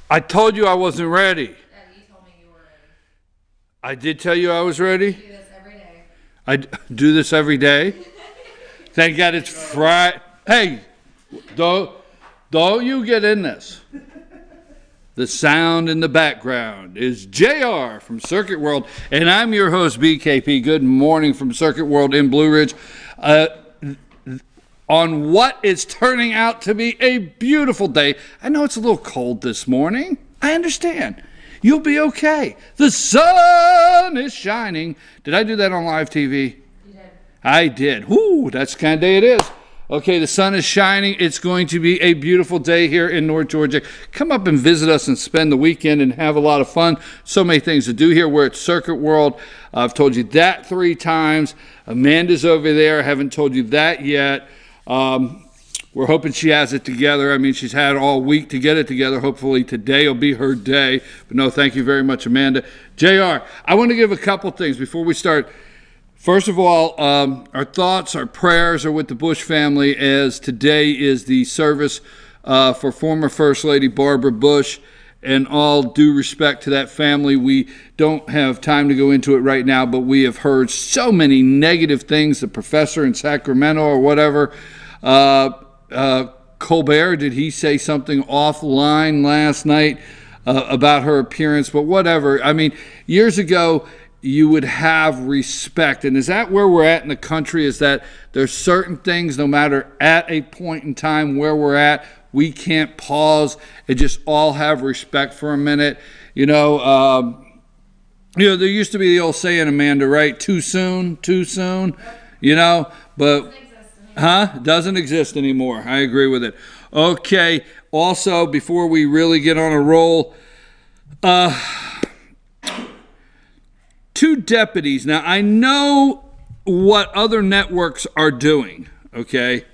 I told you I wasn't ready. Yeah, you told me you were ready. I did tell you I was ready. Do this every day. Do this every day. Thank God it's Friday. Hey, don't you get in this. The sound in the background is JR from Circuit World, and I'm your host, BKP. Good morning from Circuit World in Blue Ridge. On what is turning out to be a beautiful day. I know it's a little cold this morning. I understand. You'll be okay. The sun is shining. Did I do that on live TV? You did. I did. Whoo, that's the kind of day it is. Okay, the sun is shining. It's going to be a beautiful day here in North Georgia. Come up and visit us and spend the weekend and have a lot of fun. So many things to do here. We're at Circuit World. I've told you that 3 times. Amanda's over there. I haven't told you that yet. We're hoping she has it together. I mean, she's had all week to get it together. Hopefully today will be her day. But no, thank you very much, Amanda. JR, I want to give a couple things before we start. First of all, our thoughts, our prayers are with the Bush family, as today is the service for former First Lady Barbara Bush. And all due respect to that family, we don't have time to go into it right now, but we have heard so many negative things. The professor in Sacramento or whatever, Colbert, did he say something offline last night about her appearance? But whatever. I mean, years ago, you would have respect. And is that where we're at in the country, is that there's certain things, no matter at a point in time where we're at, we can't pause and just all have respect for a minute. There used to be the old saying, Amanda, right? Too soon, but doesn't exist anymore. I agree with it. Okay. Also, before we really get on a roll, 2 deputies. Now, I know what other networks are doing, okay?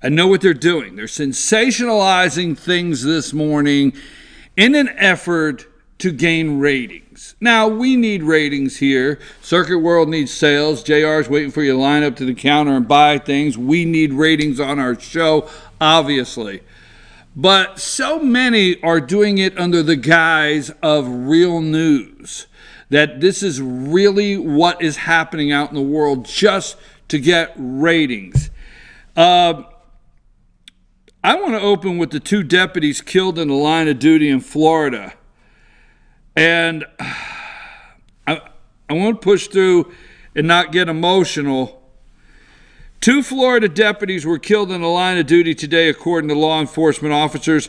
I know what they're doing. They're sensationalizing things this morning in an effort to gain ratings. Now, we need ratings here. Circuit World needs sales. JR's waiting for you to line up to the counter and buy things. We need ratings on our show, obviously. But so many are doing it under the guise of real news, that this is really what is happening out in the world just to get ratings. I want to open with the 2 deputies killed in the line of duty in Florida. And I won't push through and not get emotional. 2 Florida deputies were killed in the line of duty today, according to law enforcement officers.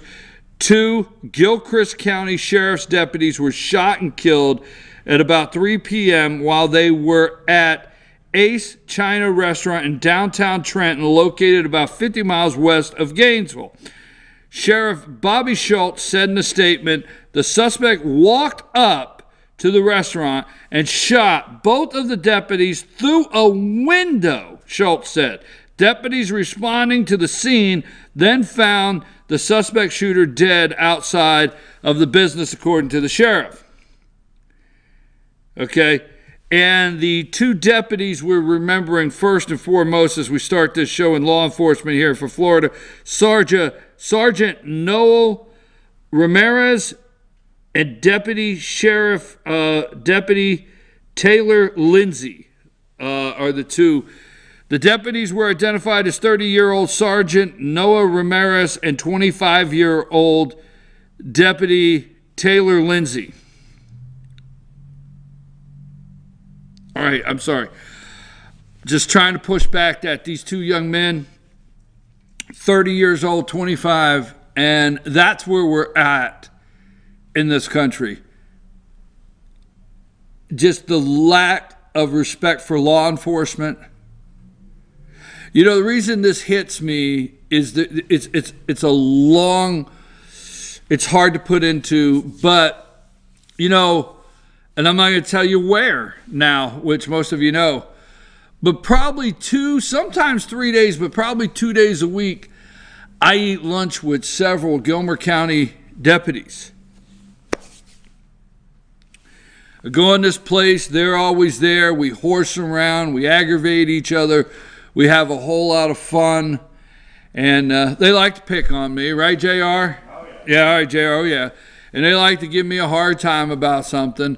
2 Gilchrist County Sheriff's deputies were shot and killed at about 3 p.m. while they were at Ace China Restaurant in downtown Trenton, located about 50 miles west of Gainesville. Sheriff Bobby Schultz said in a statement, the suspect walked up to the restaurant and shot both of the deputies through a window, Schultz said. Deputies responding to the scene then found the suspect shooter dead outside of the business, according to the sheriff. Okay. And the 2 deputies we're remembering first and foremost as we start this show in law enforcement here for Florida, Sergeant Noel Ramirez and Deputy Taylor Lindsay are the 2. The deputies were identified as 30-year-old Sergeant Noah Ramirez and 25-year-old Deputy Taylor Lindsay. All right, I'm sorry. Just trying to push back that these 2 young men, 30 years old, 25, and that's where we're at in this country. Just the lack of respect for law enforcement. The reason this hits me is that it's a long, it's hard to put into, but, and I'm not going to tell you where now, which most of you know, but probably 2, sometimes 3 days, but probably 2 days a week, I eat lunch with several Gilmer County deputies. I go in this place, they're always there, we horse around, we aggravate each other, we have a whole lot of fun, and they like to pick on me, right, JR? Oh, yeah. Yeah, all right, JR, oh, yeah. and they like to give me a hard time about something.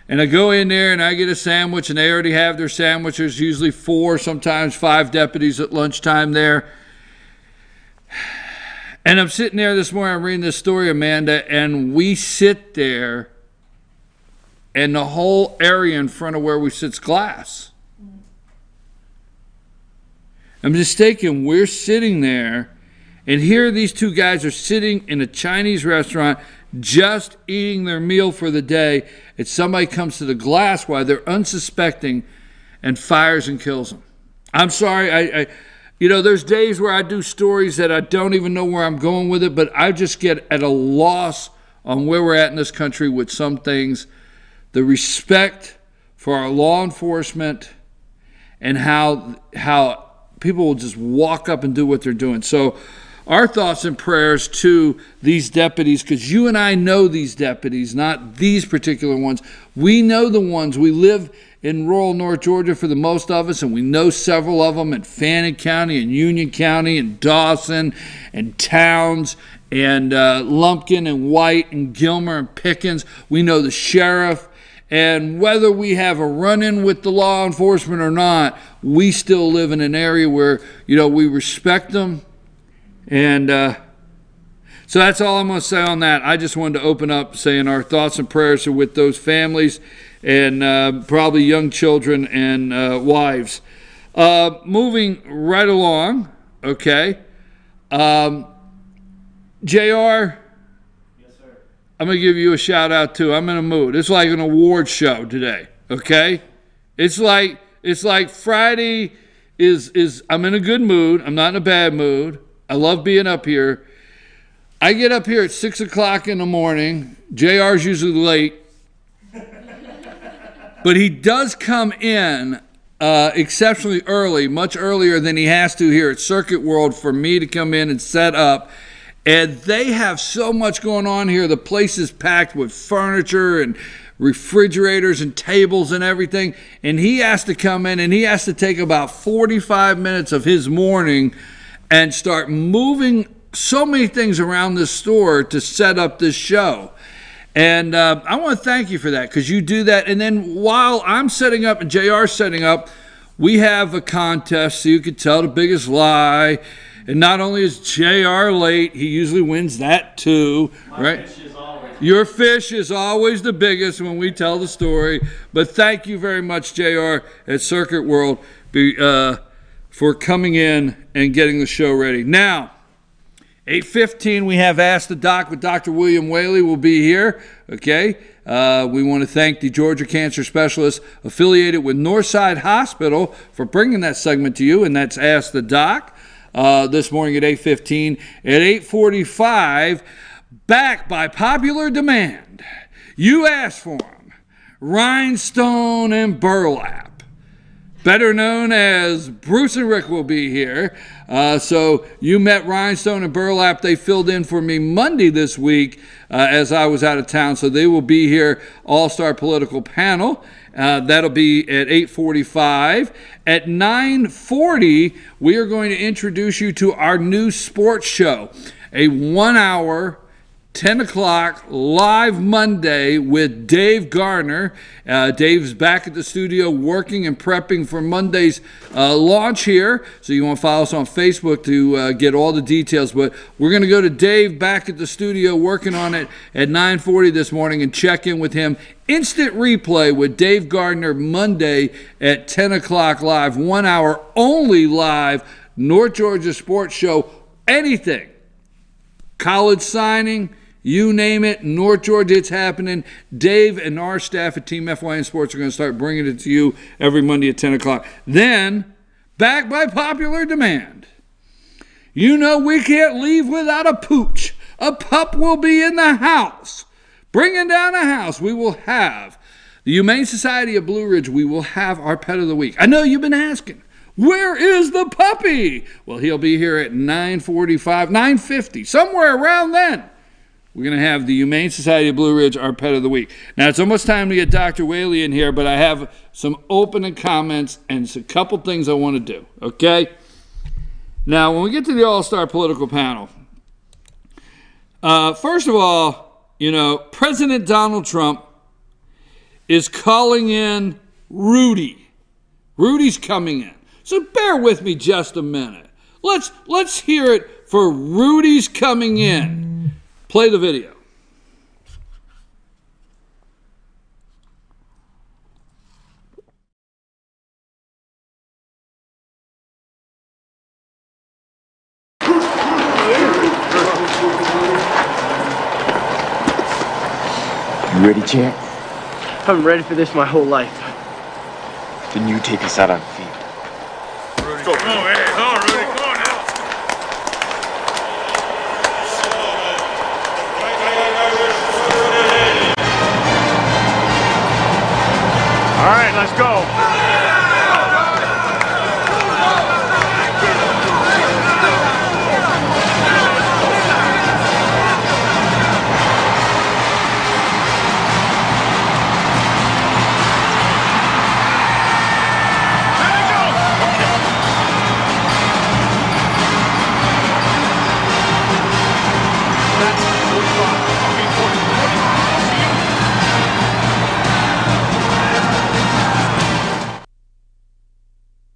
And I go in there and I get a sandwich, and they already have their sandwich. There's usually 4, sometimes 5 deputies at lunchtime there. And I'm sitting there this morning, I'm reading this story, Amanda, and we sit there, and the whole area in front of where we sit's glass. I'm just thinking, we're sitting there, and here these 2 guys are sitting in a Chinese restaurant just eating their meal for the day, and somebody comes to the glass while they're unsuspecting and fires and kills them. I'm sorry, I there's days where I do stories that I don't even know where I'm going with it, but I just get at a loss on where we're at in this country with some things. The respect for our law enforcement and how people will just walk up and do what they're doing. So our thoughts and prayers to these deputies, because you and I know these deputies, not these particular ones. We know the ones. We live in rural North Georgia for the most of us, and we know several of them in Fannin County and Union County and Dawson and Towns and Lumpkin and White and Gilmer and Pickens. We know the sheriff. And whether we have a run-in with the law enforcement or not, we still live in an area where, we respect them. And so that's all I'm going to say on that. I just wanted to open up saying our thoughts and prayers are with those families and probably young children and wives. Moving right along, okay. JR, I'm going to give you a shout out too. I'm in a mood. It's like an award show today, okay? It's like Friday is I'm in a good mood. I'm not in a bad mood. I love being up here. I get up here at 6 o'clock in the morning. JR's usually late. But he does come in exceptionally early, much earlier than he has to here at Circuit World for me to come in and set up. And they have so much going on here. The place is packed with furniture and refrigerators and tables and everything. And he has to come in and he has to take about 45 minutes of his morning and start moving so many things around this store to set up this show. And I want to thank you for that, because you do that. And then while I'm setting up and JR's setting up, we have a contest so you can tell the biggest lie. And not only is JR late, he usually wins that too, right? Your fish is always the biggest when we tell the story. But thank you very much, JR, at Circuit World, for coming in and getting the show ready. Now, 8:15, we have Ask the Doc with Dr. William Whaley will be here, okay? We want to thank the Georgia Cancer Specialist affiliated with Northside Hospital for bringing that segment to you, and that's Ask the Doc. This morning at 8:15. At 8:45, back by popular demand, you asked for them, Rhinestone and Burlap. Better known as Bruce and Rick will be here. So you met Rhinestone and Burlap. They filled in for me Monday this week as I was out of town. So they will be here, All-Star Political Panel. That'll be at 8:45. At 9:40, we are going to introduce you to our new sports show, a 1-hour 10 o'clock live Monday with Dave Gardner. Dave's back at the studio working and prepping for Monday's launch here. So you want to follow us on Facebook to get all the details. But we're going to go to Dave back at the studio working on it at 9:40 this morning and check in with him. Instant replay with Dave Gardner Monday at 10 o'clock live. 1 hour only live North Georgia sports show. Anything. College signing. You name it, North Georgia, it's happening. Dave and our staff at Team FYN Sports are going to start bringing it to you every Monday at 10 o'clock. Then, back by popular demand, you know we can't leave without a pooch. A pup will be in the house. Bringing down a house, we will have the Humane Society of Blue Ridge. We will have our pet of the week. I know you've been asking, where is the puppy? Well, he'll be here at 9:45, 9:50, somewhere around then. We're going to have the Humane Society of Blue Ridge, our pet of the week. Now, it's almost time to get Dr. Whaley in here, but I have some opening comments and a couple things I want to do, okay? Now, when we get to the All-Star Political Panel, first of all, President Donald Trump is calling in Rudy. Rudy's coming in. So bear with me just a minute. Let's hear it for Rudy's coming in. Play the video. You ready, champ? I've been ready for this my whole life. Then you take us out on the field. Rudy, go. Come on, man. Come on, Rudy. Come on now. All right, let's go.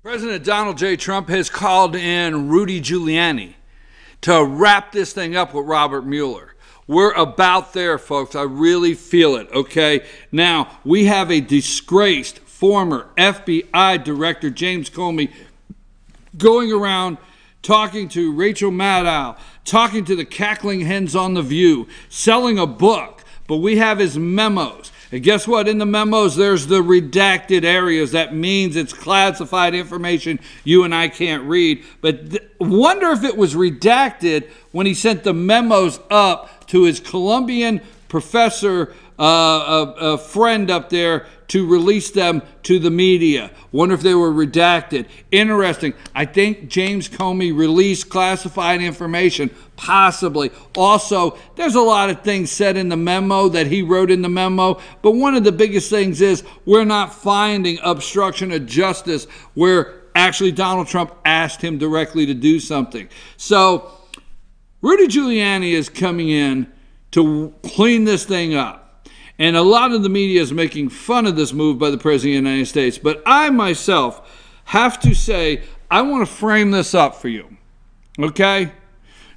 President Donald J. Trump has called in Rudy Giuliani to wrap this thing up with Robert Mueller. We're about there, folks. I really feel it, okay? Now, we have a disgraced former FBI director, James Comey, going around talking to Rachel Maddow, talking to the cackling hens on The View, selling a book, but we have his memos. And guess what? In the memos, there's the redacted areas. That means it's classified information you and I can't read. But wonder if it was redacted when he sent the memos up to his Colombian professor, a friend up there, to release them to the media. Wonder if they were redacted. Interesting. I think James Comey released classified information, possibly. Also, there's a lot of things said in the memo that he wrote in the memo, but one of the biggest things is we're not finding obstruction of justice where actually Donald Trump asked him directly to do something. So Rudy Giuliani is coming in to clean this thing up. And a lot of the media is making fun of this move by the President of the United States. But I myself have to say, I want to frame this up for you. Okay?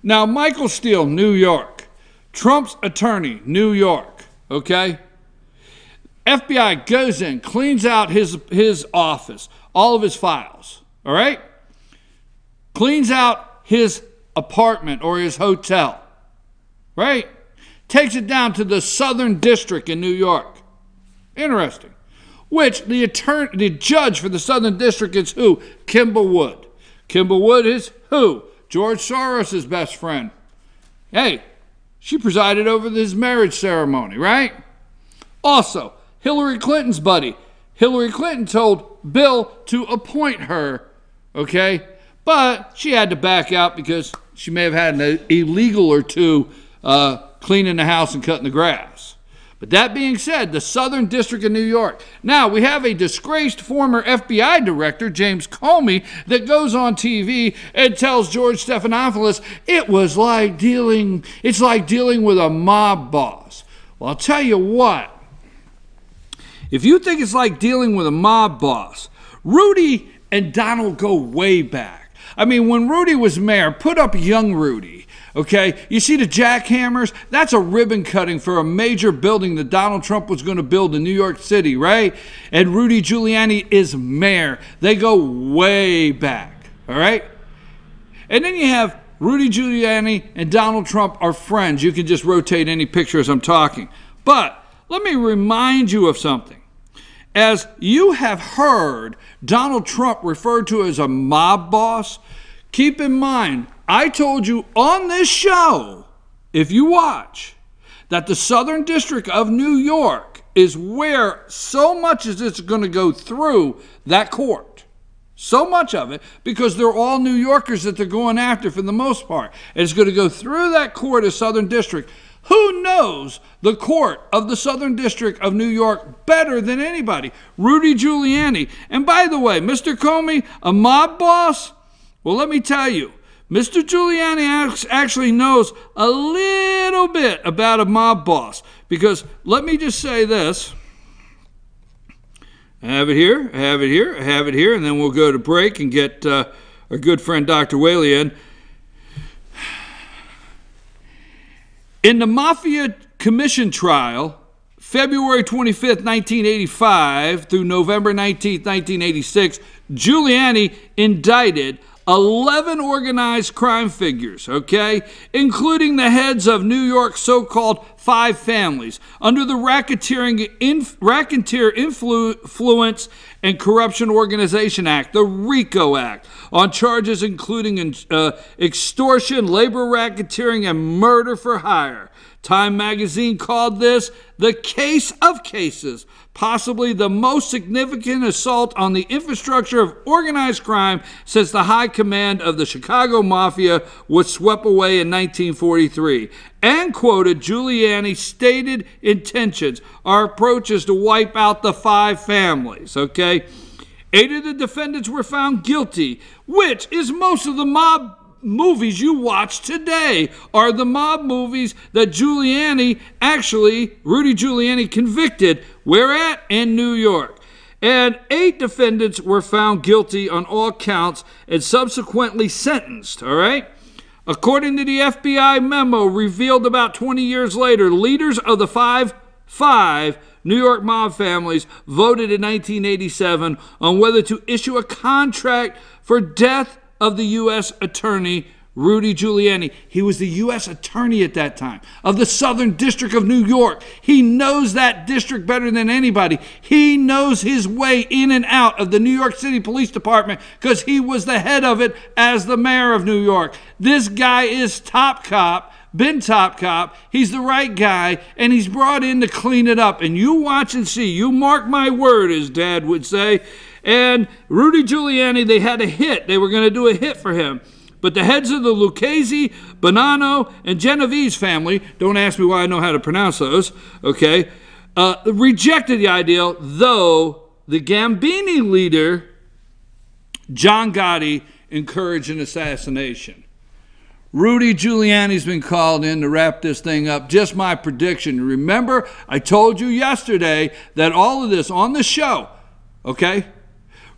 Now, Michael Steele, New York. Trump's attorney, New York. Okay? FBI goes in, cleans out his office, all of his files. All right? Cleans out his apartment or his hotel. Right? Takes it down to the Southern District in New York. Interesting. Which the judge for the Southern District is who? Kimball Wood. Kimball Wood is who? George Soros' best friend. Hey, she presided over his marriage ceremony, right? Also, Hillary Clinton's buddy. Hillary Clinton told Bill to appoint her, okay? But she had to back out because she may have had an illegal or two cleaning the house and cutting the grass. But that being said, the Southern District of New York. Now, we have a disgraced former FBI director, James Comey, that goes on TV and tells George Stephanopoulos it's like dealing with a mob boss. Well, I'll tell you what. If you think it's like dealing with a mob boss, Rudy and Donald go way back. I mean, when Rudy was mayor, put up young Rudy. Okay, you see the jackhammers? That's a ribbon cutting for a major building that Donald Trump was going to build in New York City, right? And Rudy Giuliani is mayor. They go way back, all right? And then you have Rudy Giuliani and Donald Trump are friends. You can just rotate any picture as I'm talking. But let me remind you of something. As you have heard Donald Trump referred to as a mob boss, keep in mind, I told you on this show, if you watch, that the Southern District of New York is where so much as it's going to go through that court. So much of it, because they're all New Yorkers that they're going after for the most part. And it's going to go through that court of Southern District. Who knows the court of the Southern District of New York better than anybody? Rudy Giuliani. And by the way, Mr. Comey, a mob boss? Well, let me tell you, Mr. Giuliani actually knows a little bit about a mob boss. Because let me just say this. I have it here, I have it here, I have it here, and then we'll go to break and get our good friend Dr. Whaley in. In the Mafia Commission trial, February 25th, 1985 through November 19th, 1986, Giuliani indicted 11 organized crime figures, okay, including the heads of New York's so-called five families, under the Racketeer Influence and Corruption Organization Act, the RICO Act, on charges including extortion, labor racketeering, and murder for hire. Time magazine called this the case of cases, possibly the most significant assault on the infrastructure of organized crime since the high command of the Chicago Mafia was swept away in 1943, and quoted Giuliani's stated intentions. Our approach is to wipe out the five families, okay? 8 of the defendants were found guilty, which is most of the mob movies you watch today are the mob movies that Rudy Giuliani convicted. Where at? In New York. And 8 defendants were found guilty on all counts and subsequently sentenced, all right? According to the FBI memo revealed about 20 years later, leaders of the five New York mob families voted in 1987 on whether to issue a contract for death of the U.S. Attorney Rudy Giuliani. He was the U.S. Attorney at that time of the Southern District of New York. He knows that district better than anybody. He knows his way in and out of the New York City Police Department because he was the head of it as the mayor of New York. This guy is top cop, been top cop. He's the right guy, and he's brought in to clean it up. And you watch and see. You mark my word, as Dad would say. And Rudy Giuliani, they had a hit. They were going to do a hit for him. But the heads of the Lucchese, Bonanno, and Genovese family, don't ask me why I know how to pronounce those, okay, rejected the idea, though the Gambini leader, John Gotti, encouraged an assassination. Rudy Giuliani's been called in to wrap this thing up. Just my prediction. Remember, I told you yesterday that all of this on the show, okay?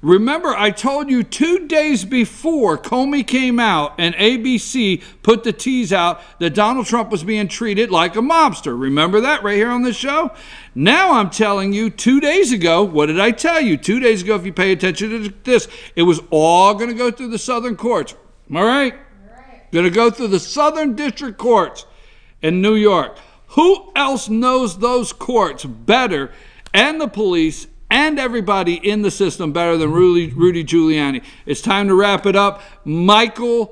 Remember, I told you 2 days before Comey came out and ABC put the tease out that Donald Trump was being treated like a mobster. Remember that right here on the show? Now I'm telling you 2 days ago, what did I tell you? 2 days ago, if you pay attention to this, it was all going to go through the Southern courts. All right? Going to go through the Southern District Courts in New York. Who else knows those courts better, and the police and everybody in the system better than Rudy Giuliani? It's time to wrap it up. Michael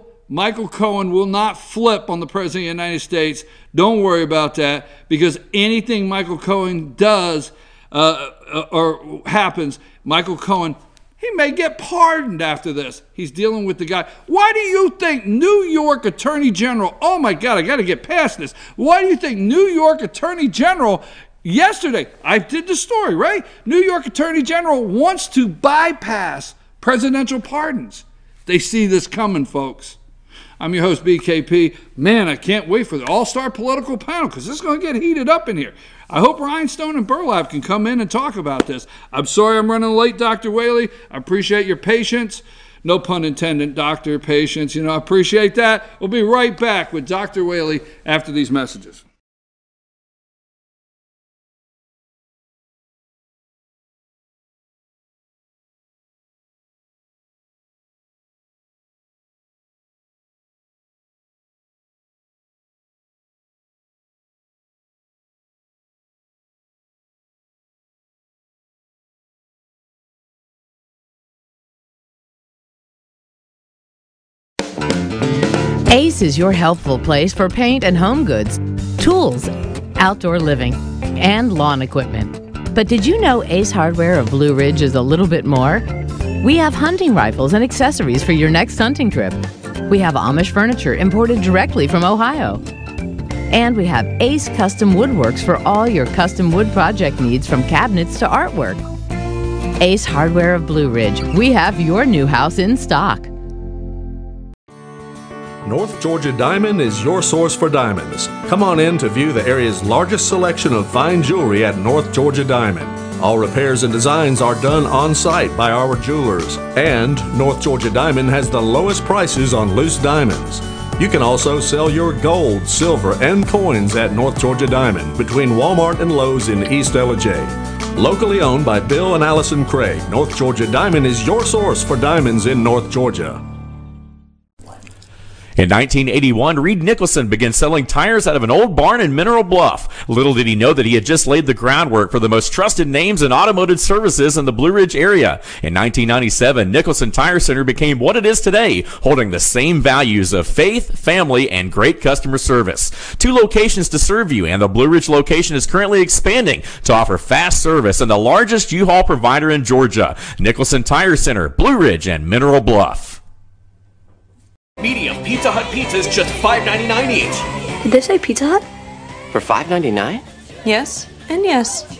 Cohen will not flip on the President of the United States. Don't worry about that, because anything Michael Cohen does or happens, Michael Cohen, he may get pardoned after this. He's dealing with the guy. Why do you think New York Attorney General, oh my God, I got to get past this. Why do you think New York Attorney General yesterday, I did the story, right? New York Attorney General wants to bypass presidential pardons. They see this coming, folks. I'm your host, BKP. Man, I can't wait for the all-star political panel because this is going to get heated up in here. I hope Rhinestone and Burlap can come in and talk about this. I'm sorry I'm running late, Dr. Whaley. I appreciate your patience. No pun intended, Dr. Patience. I appreciate that. We'll be right back with Dr. Whaley after these messages. Ace is your healthful place for paint and home goods, tools, outdoor living, and lawn equipment. But did you know Ace Hardware of Blue Ridge is a little bit more? We have hunting rifles and accessories for your next hunting trip. We have Amish furniture imported directly from Ohio. And we have Ace Custom Woodworks for all your custom wood project needs, from cabinets to artwork. Ace Hardware of Blue Ridge. We have your new house in stock. North Georgia Diamond is your source for diamonds. Come on in to view the area's largest selection of fine jewelry at North Georgia Diamond. All repairs and designs are done on site by our jewelers, and North Georgia Diamond has the lowest prices on loose diamonds. You can also sell your gold, silver, and coins at North Georgia Diamond between Walmart and Lowe's in East Ellijay. Locally owned by Bill and Allison Craig, North Georgia Diamond is your source for diamonds in North Georgia. In 1981, Reed Nicholson began selling tires out of an old barn in Mineral Bluff. Little did he know that he had just laid the groundwork for the most trusted names in automotive services in the Blue Ridge area. In 1997, Nicholson Tire Center became what it is today, holding the same values of faith, family, and great customer service. 2 locations to serve you, and the Blue Ridge location is currently expanding to offer fast service and the largest U-Haul provider in Georgia. Nicholson Tire Center, Blue Ridge, and Mineral Bluff. Medium Pizza Hut pizzas just $5.99 each. Did they say Pizza Hut? For $5.99? Yes, and yes.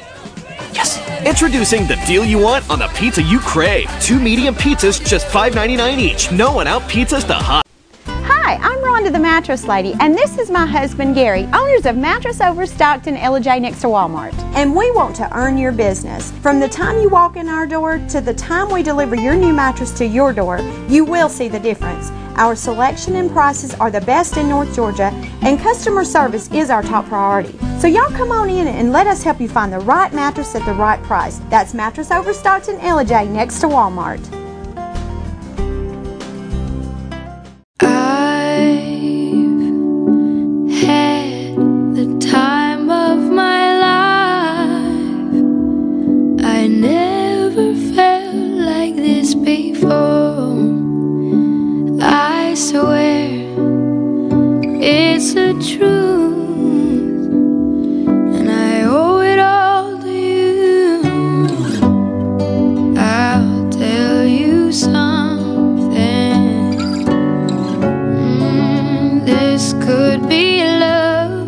Yes. Introducing the deal you want on the pizza you crave. 2 medium pizzas just $5.99 each. No one out pizzas the hot. Hi, I'm Rhonda the Mattress Lady, and this is my husband Gary, owners of Mattress Overstocked in Ellijay next to Walmart. And we want to earn your business. From the time you walk in our door to the time we deliver your new mattress to your door, you will see the difference. Our selection and prices are the best in North Georgia, and customer service is our top priority. So y'all come on in and let us help you find the right mattress at the right price. That's Mattress Overstocked in Ellijay next to Walmart. It's the truth, and I owe it all to you. I'll tell you something. This could be love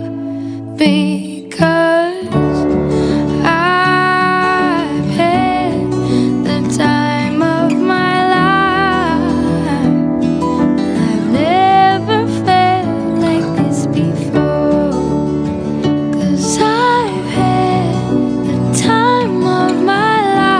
because I've had the time of my life. I've never felt like this before, 'cause I've had the time of my life.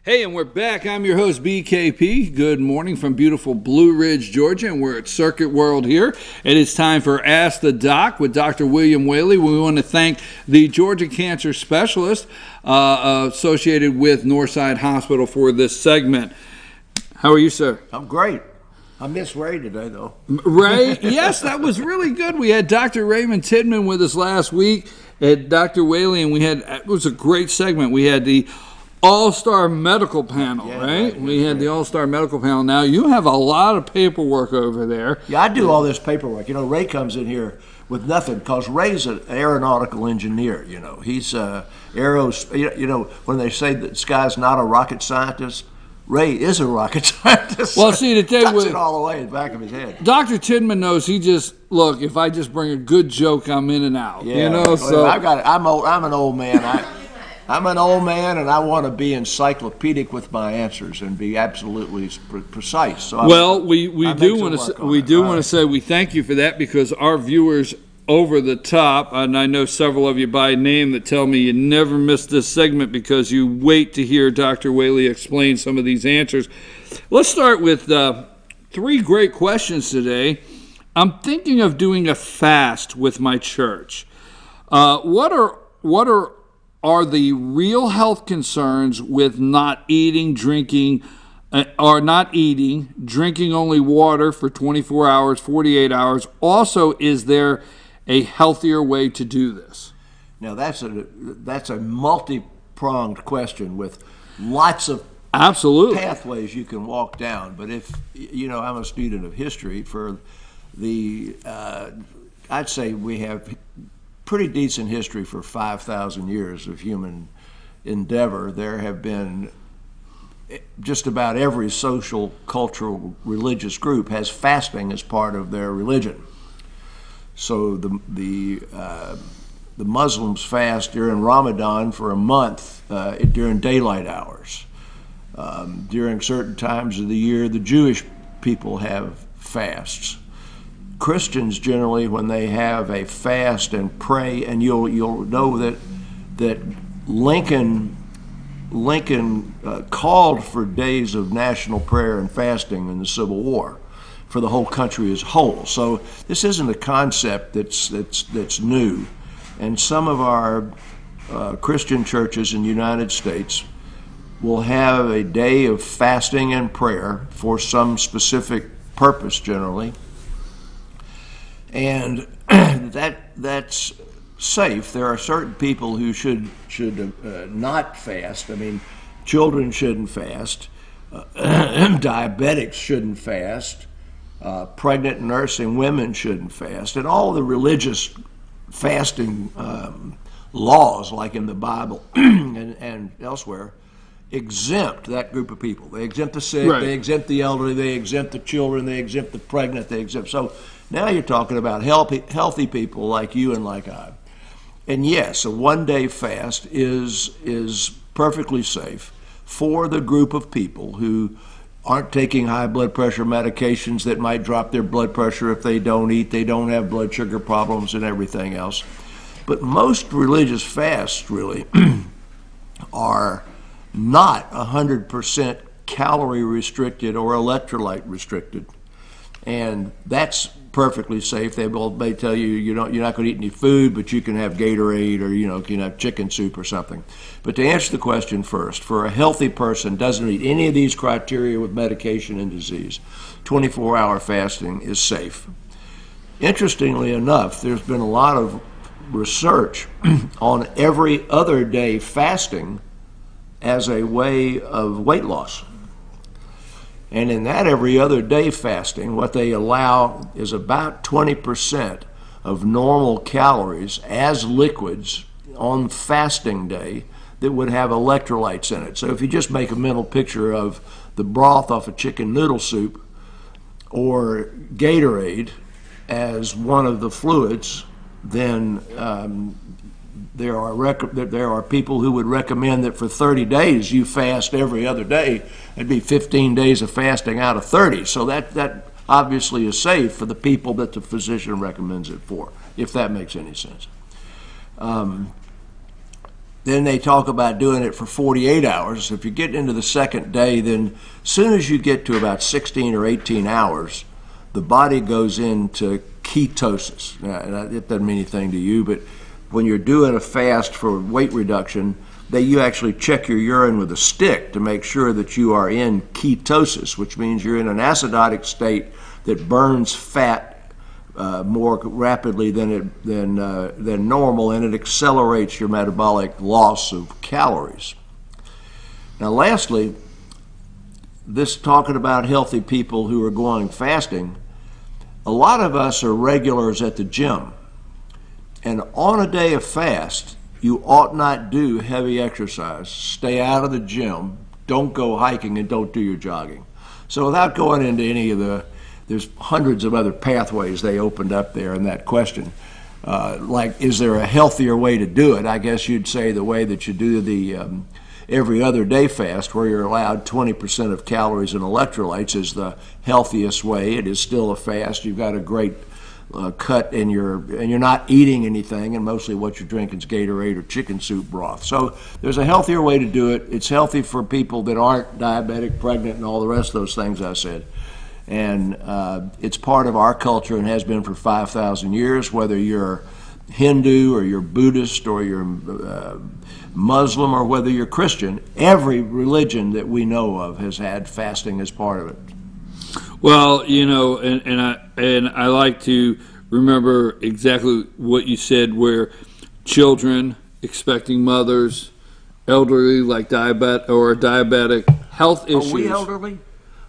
Hey, and we're back. I'm your host, BKP. Good morning from beautiful Blue Ridge, Georgia, and we're at Circuit World here. And it's time for Ask the Doc with Dr. William Whaley. We want to thank the Georgia Cancer Specialist associated with Northside Hospital for this segment. How are you, sir? I'm great. I missed Ray today, though. Ray? Yes, that was really good. We had Dr. Raymond Tidman with us last week at Dr. Whaley, and it was a great segment. We had the All-Star Medical Panel, right? We had the All-Star Medical Panel. Now, you have a lot of paperwork over there. Yeah, I do all this paperwork. You know, Ray comes in here with nothing because Ray's an aeronautical engineer, you know. He's you know, when they say that this guy's not a rocket scientist, Ray is a rocket scientist. Well, see, today with it all the way in the back of his head. Dr. Tidman knows look, if I just bring a good joke, I'm in and out. Yeah, you know, so I've got it. I'm an old man. I'm an old man, and I want to be encyclopedic with my answers and be absolutely precise. So we do want to say we thank you for that, because our viewers over the top, and I know several of you by name that tell me you never miss this segment because you wait to hear Dr. Whaley explain some of these answers. Let's start with 3 great questions today. I'm thinking of doing a fast with my church. What are the real health concerns with not eating, drinking, drinking only water for 24 hours, 48 hours? Also, is there a healthier way to do this? Now that's a multi-pronged question with lots of pathways you can walk down. But if I'm a student of history. For the I'd say we have pretty decent history for 5,000 years of human endeavor. There have been just about every social, cultural, religious group has fasting as part of their religion. So the Muslims fast during Ramadan for a month during daylight hours. During certain times of the year, the Jewish people have fasts. Christians generally, when they have a fast and pray, and you'll know that Lincoln called for days of national prayer and fasting in the Civil War for the whole country as a whole. So this isn't a concept that's new. And some of our Christian churches in the United States will have a day of fasting and prayer for some specific purpose generally. And that's safe. There are certain people who should not fast. I mean, children shouldn't fast. Diabetics shouldn't fast. Pregnant and nursing women shouldn't fast. And all the religious fasting laws, like in the Bible and elsewhere, exempt that group of people. They exempt the sick, They exempt the elderly, they exempt the children, they exempt the pregnant, they exempt. So now you're talking about healthy people like you and like I. And yes, a one-day fast is perfectly safe for the group of people who aren't taking high blood pressure medications that might drop their blood pressure if they don't eat, they don't have blood sugar problems and everything else. But most religious fasts really are not 100% calorie restricted or electrolyte restricted. And that's perfectly safe. They may tell you you're not going to eat any food, but you can have Gatorade or you can have chicken soup or something. But to answer the question first, for a healthy person doesn't meet any of these criteria with medication and disease, 24-hour fasting is safe. Interestingly enough, there's been a lot of research on every other day fasting as a way of weight loss. And in that every other day fasting, what they allow is about 20% of normal calories as liquids on fasting day that would have electrolytes in it. So if you just make a mental picture of the broth off a chicken noodle soup or Gatorade as one of the fluids, then there are people who would recommend that for 30 days you fast every other day. It'd be 15 days of fasting out of 30. So that obviously is safe for the people that the physician recommends it for, if that makes any sense. Then they talk about doing it for 48 hours. If you get into the second day, then as soon as you get to about 16 or 18 hours, the body goes into ketosis. Now, it doesn't mean anything to you, but when you're doing a fast for weight reduction, you actually check your urine with a stick to make sure that you are in ketosis, which means you're in an acidotic state that burns fat more rapidly than normal, and it accelerates your metabolic loss of calories. Now, lastly, this talking about healthy people who are going fasting, a lot of us are regulars at the gym. And on a day of fast, you ought not do heavy exercise. Stay out of the gym. Don't go hiking and don't do your jogging. So without going into any of there's hundreds of other pathways they opened up there in that question. like, is there a healthier way to do it? I guess you'd say the way that you do the every other day fast, where you're allowed 20% of calories and electrolytes, is the healthiest way. It is still a fast. You've got a great cut and you're not eating anything, and mostly what you're drinking is Gatorade or chicken soup broth. So there's a healthier way to do it. It's healthy for people that aren't diabetic, pregnant, and all the rest of those things I said. And it's part of our culture and has been for 5,000 years, whether you're Hindu or you're Buddhist or you're Muslim or whether you're Christian. Every religion that we know of has had fasting as part of it. Well, you know, and I like to remember exactly what you said, where children, expecting mothers, elderly like diabetic, health issues. Are we elderly?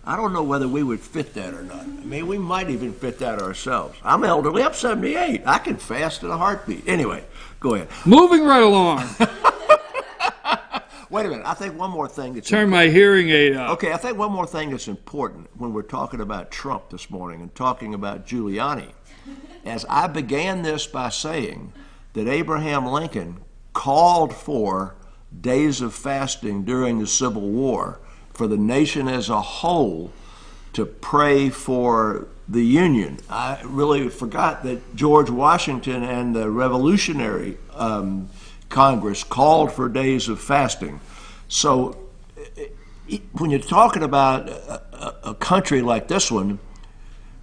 I don't know whether we would fit that or not. I mean, we might even fit that ourselves. I'm elderly. I'm 78. I can fast in a heartbeat. Anyway, go ahead. Moving right along. Wait a minute. I think one more thing that's Turn my hearing aid up. Okay, I think one more thing that's important when we're talking about Trump this morning and talking about Giuliani. As I began this by saying that Abraham Lincoln called for days of fasting during the Civil War for the nation as a whole to pray for the Union. I really forgot that George Washington and the Revolutionary Congress called for days of fasting. So when you're talking about a country like this one,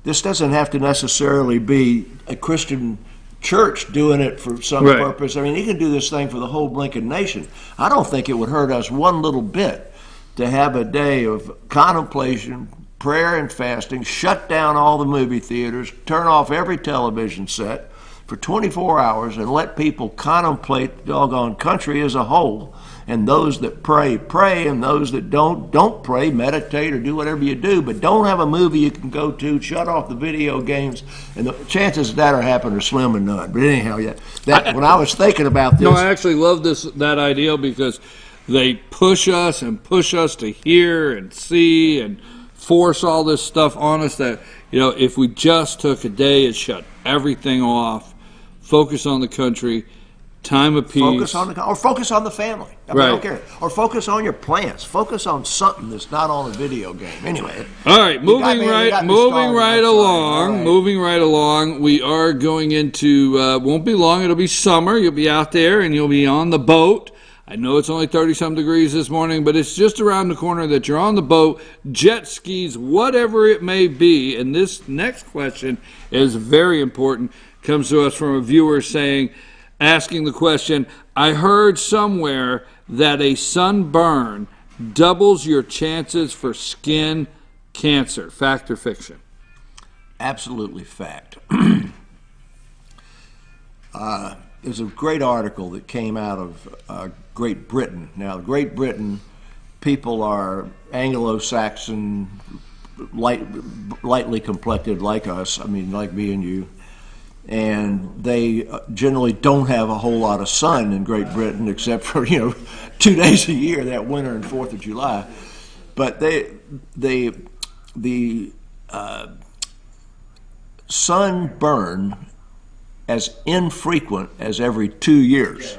this doesn't have to necessarily be a Christian church doing it for some purpose. I mean, you can do this thing for the whole blinking nation. I don't think it would hurt us one little bit to have a day of contemplation, prayer and fasting, shut down all the movie theaters, turn off every television set for 24 hours and let people contemplate the doggone country as a whole. And those that pray, pray, and those that don't pray, meditate or do whatever you do, but don't have a movie you can go to, shut off the video games, and the chances that are happening are slim and none. But anyhow, when I was thinking about this... No, I actually love that idea because they push us to hear and see and force all this stuff on us that, you know, if we just took a day and shut everything off, focus on the country, time of peace. Focus on the family. I mean, I don't care. Or focus on your plants. Focus on something that's not on a video game. Anyway. All right, moving right along. We are going into, won't be long, it'll be summer. You'll be out there and you'll be on the boat. I know it's only 30-some degrees this morning, but it's just around the corner that you're on the boat, jet skis, whatever it may be. And this next question is very important. Comes to us from a viewer asking the question, I heard somewhere that a sunburn doubles your chances for skin cancer. Fact or fiction? Absolutely fact. There's a great article that came out of Great Britain. Now, Great Britain, people are Anglo-Saxon, lightly complected like us, I mean, like me and you. And they generally don't have a whole lot of sun in Great Britain, except for 2 days a year, that winter and 4th of July. But the sunburn as infrequent as every 2 years.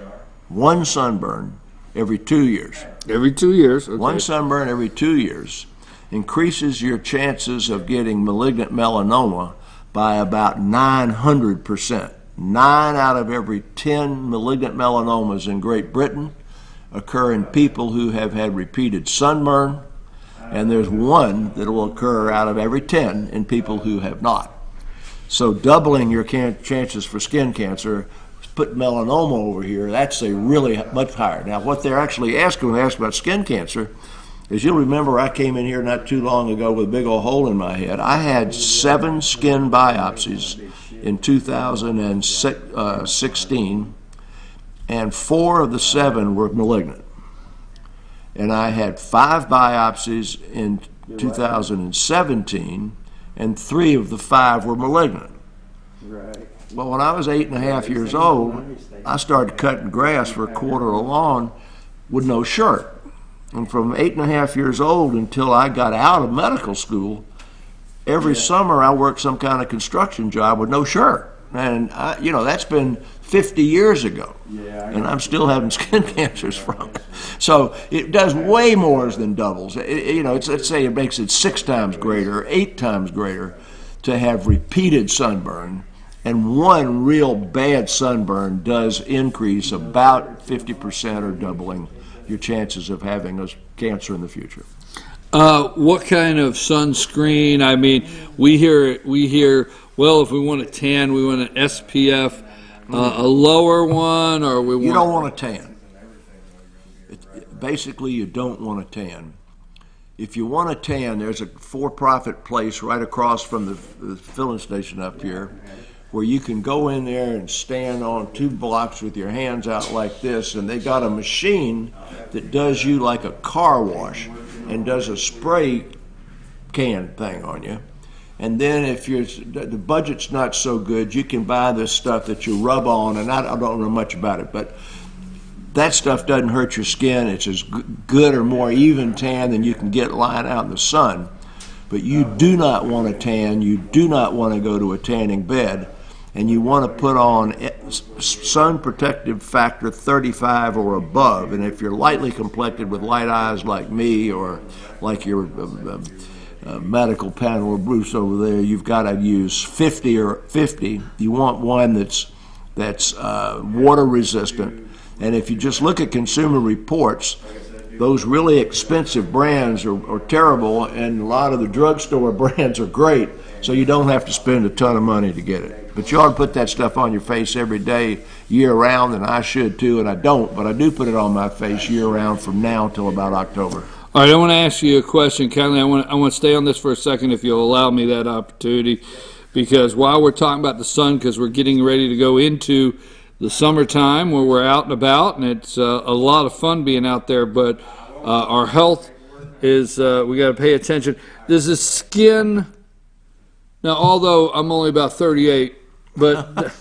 One sunburn every 2 years. Every 2 years. Okay. One sunburn every 2 years increases your chances of getting malignant melanoma by about 900%. 9 out of every 10 malignant melanomas in Great Britain occur in people who have had repeated sunburn, and there's 1 that will occur out of every 10 in people who have not. So doubling your chances for skin cancer, put melanoma over here, that's a really much higher. Now, what they're actually asking when they ask about skin cancer is, you'll remember I came in here not too long ago with a big old hole in my head. I had 7 skin biopsies in 2016, and 4 of the 7 were malignant. And I had 5 biopsies in 2017, and 3 of the 5 were malignant. Right. Well, when I was 8.5 years old, I started cutting grass for a quarter of a lawn with no shirt. And from 8.5 years old until I got out of medical school, every summer I worked some kind of construction job with no shirt. And that's been 50 years ago, and I'm still having skin cancers from it. So it does way more than doubles. Let's say it makes it 6 times greater, 8 times greater to have repeated sunburn. And one real bad sunburn does increase about 50% or doubling your chances of having a cancer in the future. What kind of sunscreen? I mean, we hear. Well, if we want a tan, we want an SPF, a lower one, or we want. You don't want a tan. Basically, you don't want a tan. If you want a tan, there's a for-profit place right across from the filling station up here, where you can go in there and stand on 2 blocks with your hands out like this, and they got a machine that does you like a car wash and does a spray can thing on you. And then if the budget's not so good, you can buy this stuff that you rub on, and I don't know much about it, but that stuff doesn't hurt your skin. It's as good or more even tan than you can get lying out in the sun. But you do not want a tan. You do not want to go to a tanning bed. And you want to put on sun protective factor 35 or above. And if you're lightly complected with light eyes like me, or like your medical panel or Bruce over there, you've got to use 50 or 50. You want one that's water resistant. And if you just look at Consumer Reports, those really expensive brands are terrible, and a lot of the drugstore brands are great, so you don't have to spend a ton of money to get it. But you ought to put that stuff on your face every day, year-round, and I should too, and I don't, but I do put it on my face year-round from now until about October. All right, I want to ask you a question, Kylie. I want to stay on this for a second, if you'll allow me that opportunity, because while we're talking about the sun, because we're getting ready to go into the summertime where we're out and about, and it's a lot of fun being out there, but our health is, we got to pay attention. Does the skin, now although I'm only about 38, but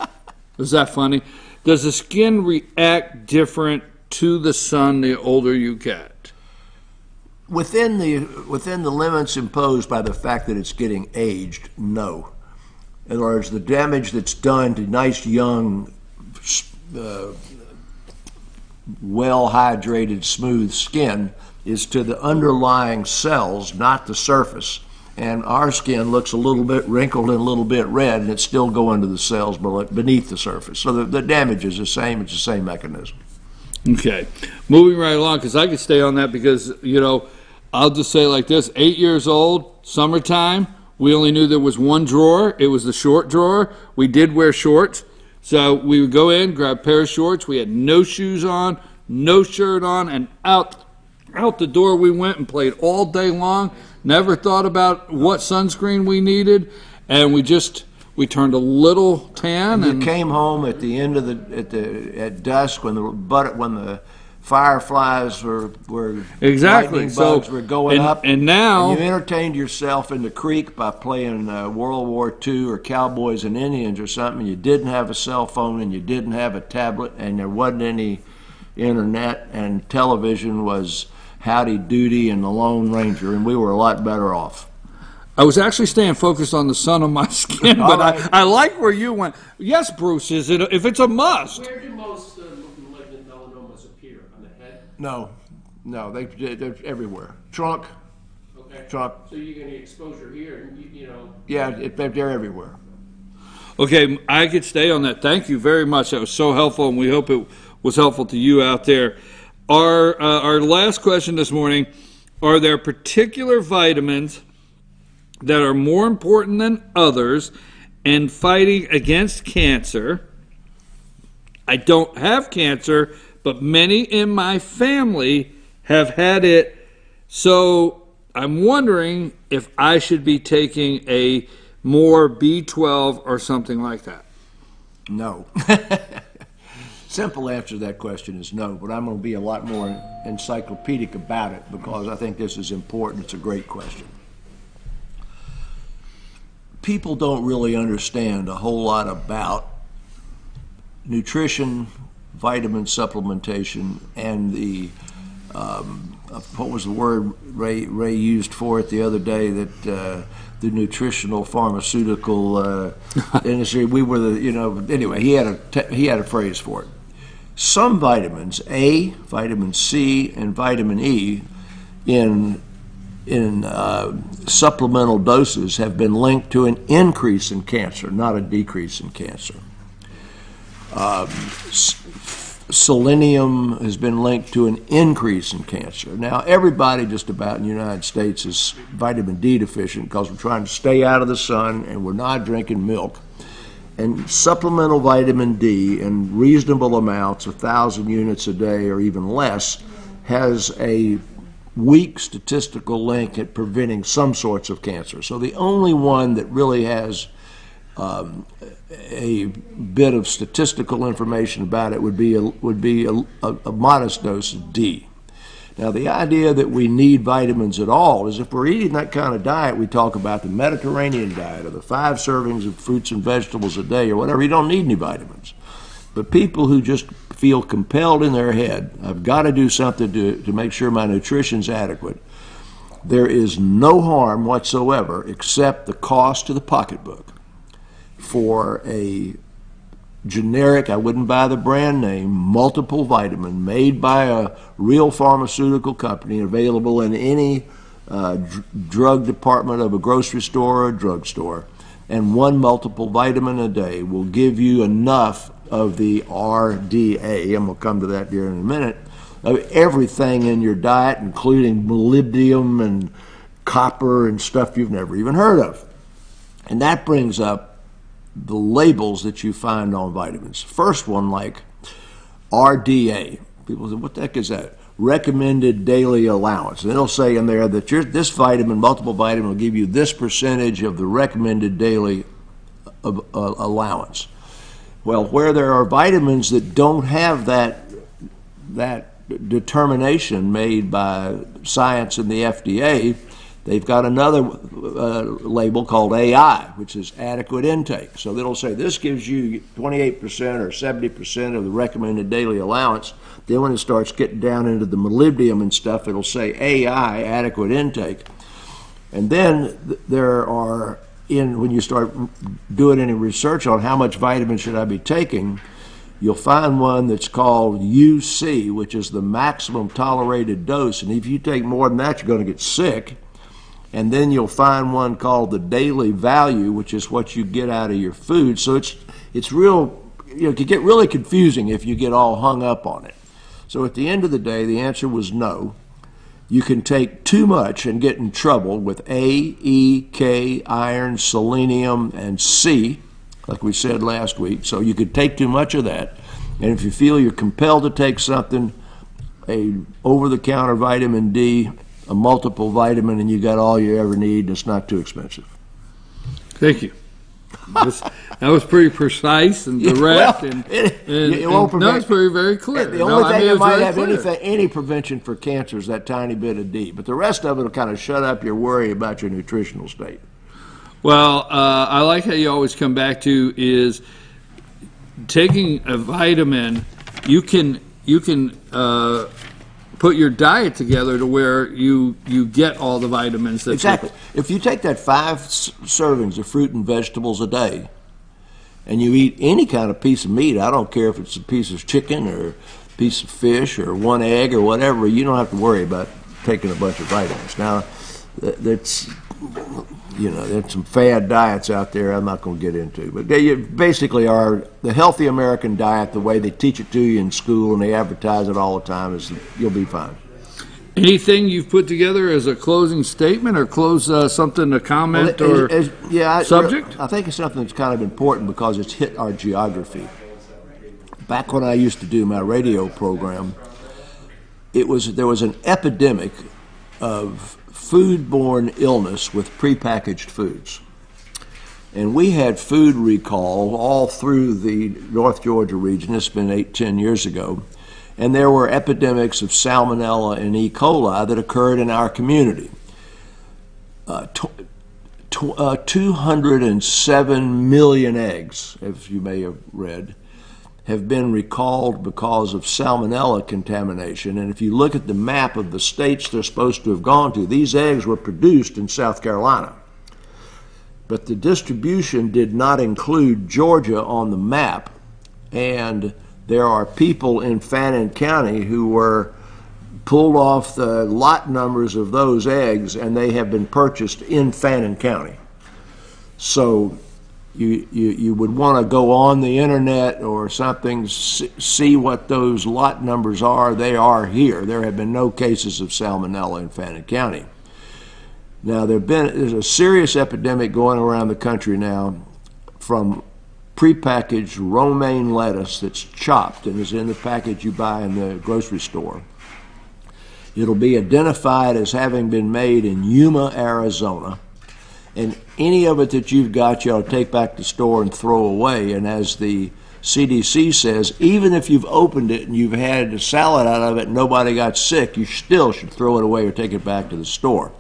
is that funny? Does the skin react different to the sun the older you get? Within the limits imposed by the fact that it's getting aged, no. In other words, the damage that's done to nice young well-hydrated, smooth skin is to the underlying cells, not the surface. And our skin looks a little bit wrinkled and a little bit red, and it's still going to the cells beneath the surface. So the damage is the same. It's the same mechanism. Okay. Moving right along, because I could stay on that because, I'll just say it like this. 8 years old, summertime, we only knew there was one drawer. It was the short drawer. We did wear shorts. So we would go in, grab a pair of shorts. We had no shoes on, no shirt on, and out the door we went and played all day long. Never thought about what sunscreen we needed, and we turned a little tan. And you came home at the end of at dusk when the fireflies were exactly lightning bugs were going up, and now you entertained yourself in the creek by playing World War II or Cowboys and Indians or something. You didn't have a cell phone and you didn't have a tablet, and there wasn't any internet, and television was Howdy Doody and the Lone Ranger, and we were a lot better off. I was actually staying focused on the sun on my skin, but right. I like where you went. Yes, Bruce, is it if it's a must? Where do most malignant melanomas appear? On the head? No, they're everywhere. Trunk. Okay. Trunk. So you're going to exposure here, and Yeah, they're everywhere. Okay, I could stay on that. Thank you very much. That was so helpful, and we hope it was helpful to you out there. Our last question this morning: are there particular vitamins that are more important than others in fighting against cancer? I don't have cancer, but many in my family have had it, so I'm wondering if I should be taking a more B12 or something like that. No. Simple answer to that question is no, but I'm going to be a lot more encyclopedic about it because I think this is important. It's a great question. People don't really understand a whole lot about nutrition, vitamin supplementation, and the what was the word Ray used for it the other day, that the nutritional pharmaceutical industry, we were anyway, he had a phrase for it. Some vitamins, A, vitamin C, and vitamin E, in supplemental doses have been linked to an increase in cancer, not a decrease in cancer. Selenium has been linked to an increase in cancer. Now, everybody just about in the United States is vitamin D deficient because we're trying to stay out of the sun and we're not drinking milk. And supplemental vitamin D in reasonable amounts, 1,000 units a day or even less, has a weak statistical link at preventing some sorts of cancer. So the only one that really has a bit of statistical information about it would be a modest dose of D. Now, the idea that we need vitamins at all is if we're eating that kind of diet, we talk about the Mediterranean diet or the 5 servings of fruits and vegetables a day or whatever, you don't need any vitamins. But people who just feel compelled in their head, I've got to do something to make sure my nutrition's adequate, there is no harm whatsoever except the cost to the pocketbook for a generic, I wouldn't buy the brand name, multiple vitamin made by a real pharmaceutical company available in any drug department of a grocery store or a drugstore. And one multiple vitamin a day will give you enough of the RDA, and we'll come to that here in a minute, of everything in your diet, including molybdenum and copper and stuff you've never even heard of. And that brings up the labels that you find on vitamins. First one, like RDA. People say, what the heck is that? Recommended daily allowance. And it'll say in there that this vitamin, multiple vitamin, will give you this percentage of the recommended daily allowance. Well, where there are vitamins that don't have that determination made by science and the FDA, they've got another label called AI, which is adequate intake. So it'll say this gives you 28% or 70% of the recommended daily allowance. Then when it starts getting down into the molybdenum and stuff, it'll say AI, adequate intake. And then there are, when you start doing any research on how much vitamin should I be taking, you'll find one that's called UC, which is the maximum tolerated dose. And if you take more than that, you're going to get sick. And then you'll find one called the daily value, which is what you get out of your food. So it's real, it can get really confusing if you get all hung up on it. So at the end of the day, the answer was no. You can take too much and get in trouble with A, E, K, iron, selenium, and C, like we said last week. So you could take too much of that. And if you feel you're compelled to take something, a over-the-counter vitamin D, a multiple vitamin, and you got all you ever need, and it's not too expensive. Thank you. That was pretty precise and direct, it's very, very clear. The only thing that might have any prevention for cancer is that tiny bit of D, but the rest of it will kind of shut up your worry about your nutritional state. Well, I like how you always come back to is taking a vitamin. You can put your diet together to where you get all the vitamins. Exactly. If you take that 5 servings of fruit and vegetables a day, and you eat any kind of piece of meat, I don't care if it's a piece of chicken or a piece of fish or one egg or whatever, you don't have to worry about taking a bunch of vitamins. Now, there's some fad diets out there I'm not going to get into, but they basically are the healthy American diet, the way they teach it to you in school and they advertise it all the time, is you'll be fine. Anything you've put together as a closing statement or something to comment subject? I think it's something that's kind of important because it's hit our geography. Back when I used to do my radio program, there was an epidemic of foodborne illness with prepackaged foods. And we had food recall all through the North Georgia region. It's been 8-10 years ago. And there were epidemics of salmonella and E. coli that occurred in our community. 207 million eggs, as you may have read, have been recalled because of salmonella contamination. And if you look at the map of the states they're supposed to have gone to, these eggs were produced in South Carolina. But the distribution did not include Georgia on the map. And there are people in Fannin County who were pulled off the lot numbers of those eggs, and they have been purchased in Fannin County. So you would want to go on the internet or something, see what those lot numbers are. They are here. There have been no cases of salmonella in Fannin County. Now, there's a serious epidemic going around the country now from prepackaged romaine lettuce that's chopped and is in the package you buy in the grocery store. It'll be identified as having been made in Yuma, Arizona. And any of it that you've got, you ought to take back to the store and throw away. And as the CDC says, even if you've opened it and you've had a salad out of it and nobody got sick, you still should throw it away or take it back to the store,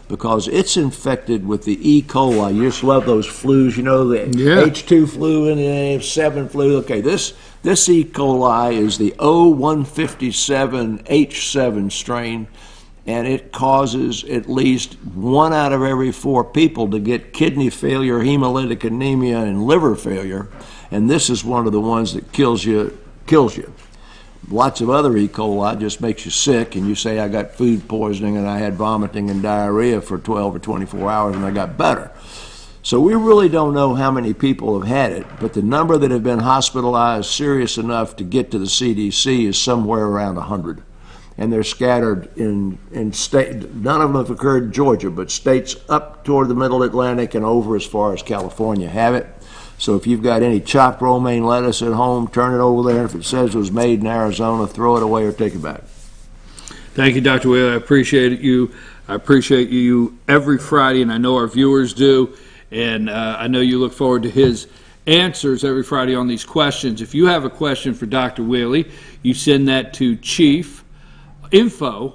because it's infected with the E. coli. You just love those flus, you know, the H2 flu and the H7 flu. Okay, this E. coli is the O157H7 strain, and it causes at least 1 out of every 4 people to get kidney failure, hemolytic anemia, and liver failure. And this is one of the ones that kills you. Lots of other E. coli just makes you sick, and you say, I got food poisoning and I had vomiting and diarrhea for 12 or 24 hours and I got better. So we really don't know how many people have had it, but the number that have been hospitalized serious enough to get to the CDC is somewhere around 100. And they're scattered in state. None of them have occurred in Georgia, but states up toward the middle Atlantic and over as far as California have it. So if you've got any chopped romaine lettuce at home, turn it over there. If it says it was made in Arizona, throw it away or take it back. Thank you, Dr. Whaley. I appreciate you. I appreciate you every Friday, and I know our viewers do. And I know you look forward to his answers every Friday on these questions. If you have a question for Dr. Whaley, you send that to info, info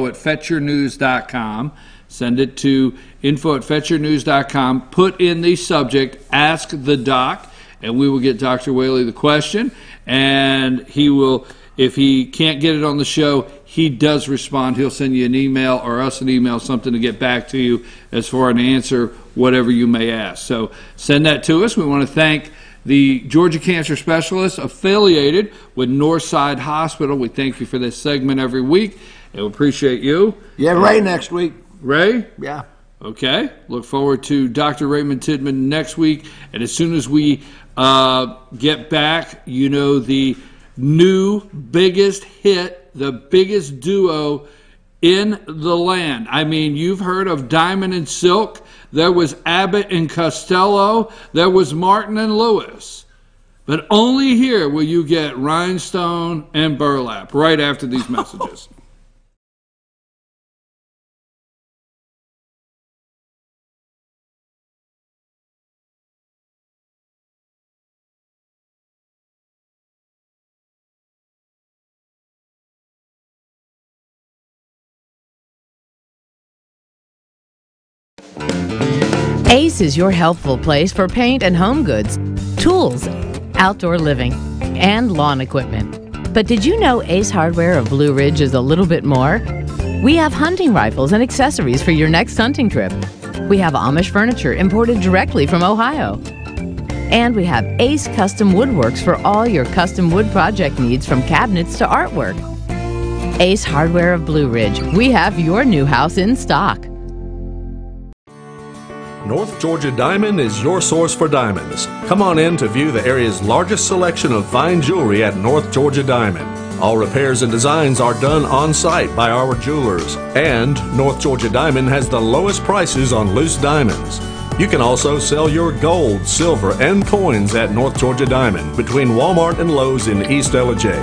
at fetchernews.com. Send it to info at fetchernews.com. Put in the subject, Ask the Doc, and we will get Dr. Whaley the question. And he will, if he can't get it on the show, he does respond. He'll send you an email or us an email, something to get back to you as far as an answer, whatever you may ask. So send that to us. We want to thank the Georgia Cancer Specialists affiliated with Northside Hospital. We thank you for this segment every week, and we appreciate you. Yeah, Ray next week. Ray? Yeah. Okay. Look forward to Dr. Raymond Tidman next week. And as soon as we get back, you know, the new biggest hit, the biggest duo in the land. I mean, you've heard of Diamond and Silk. There was Abbott and Costello. There was Martin and Lewis. But only here will you get Rhinestone and Burlap right after these messages. Ace is your healthful place for paint and home goods, tools, outdoor living, and lawn equipment. But did you know Ace Hardware of Blue Ridge is a little bit more? We have hunting rifles and accessories for your next hunting trip. We have Amish furniture imported directly from Ohio. And we have Ace Custom Woodworks for all your custom wood project needs, from cabinets to artwork. Ace Hardware of Blue Ridge. We have your new house in stock. North Georgia Diamond is your source for diamonds. Come on in to view the area's largest selection of fine jewelry at North Georgia Diamond. All repairs and designs are done on site by our jewelers. And North Georgia Diamond has the lowest prices on loose diamonds. You can also sell your gold, silver, and coins at North Georgia Diamond between Walmart and Lowe's in East Ellijay.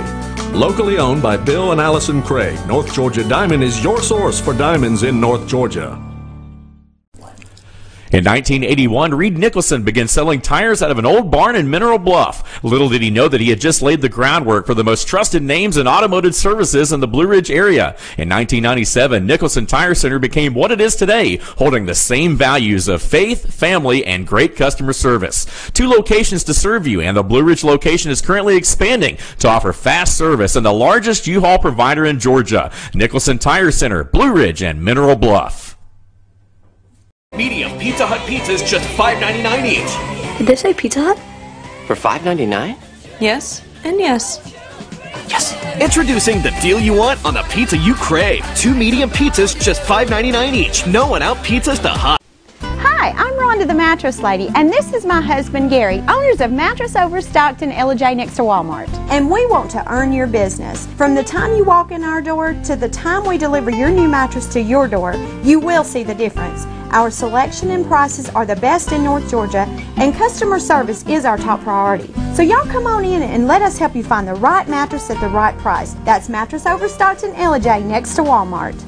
Locally owned by Bill and Allison Craig, North Georgia Diamond is your source for diamonds in North Georgia. In 1981, Reed Nicholson began selling tires out of an old barn in Mineral Bluff. Little did he know that he had just laid the groundwork for the most trusted names in automotive services in the Blue Ridge area. In 1997, Nicholson Tire Center became what it is today, holding the same values of faith, family, and great customer service. 2 locations to serve you, and the Blue Ridge location is currently expanding to offer fast service and the largest U-Haul provider in Georgia. Nicholson Tire Center, Blue Ridge, and Mineral Bluff. Medium Pizza Hut pizzas just $5.99 each. Did they say Pizza Hut? For $5.99? Yes, and yes. Yes! Introducing the deal you want on the pizza you crave. 2 medium pizzas just $5.99 each. No one out pizzas the hot. Hi, I'm Rhonda the Mattress Lady, and this is my husband Gary, owners of Mattress Overstocked in Ella next to Walmart. And we want to earn your business. From the time you walk in our door to the time we deliver your new mattress to your door, you will see the difference. Our selection and prices are the best in North Georgia, and customer service is our top priority. So y'all come on in and let us help you find the right mattress at the right price. That's Mattress Overstocked in Ella next to Walmart.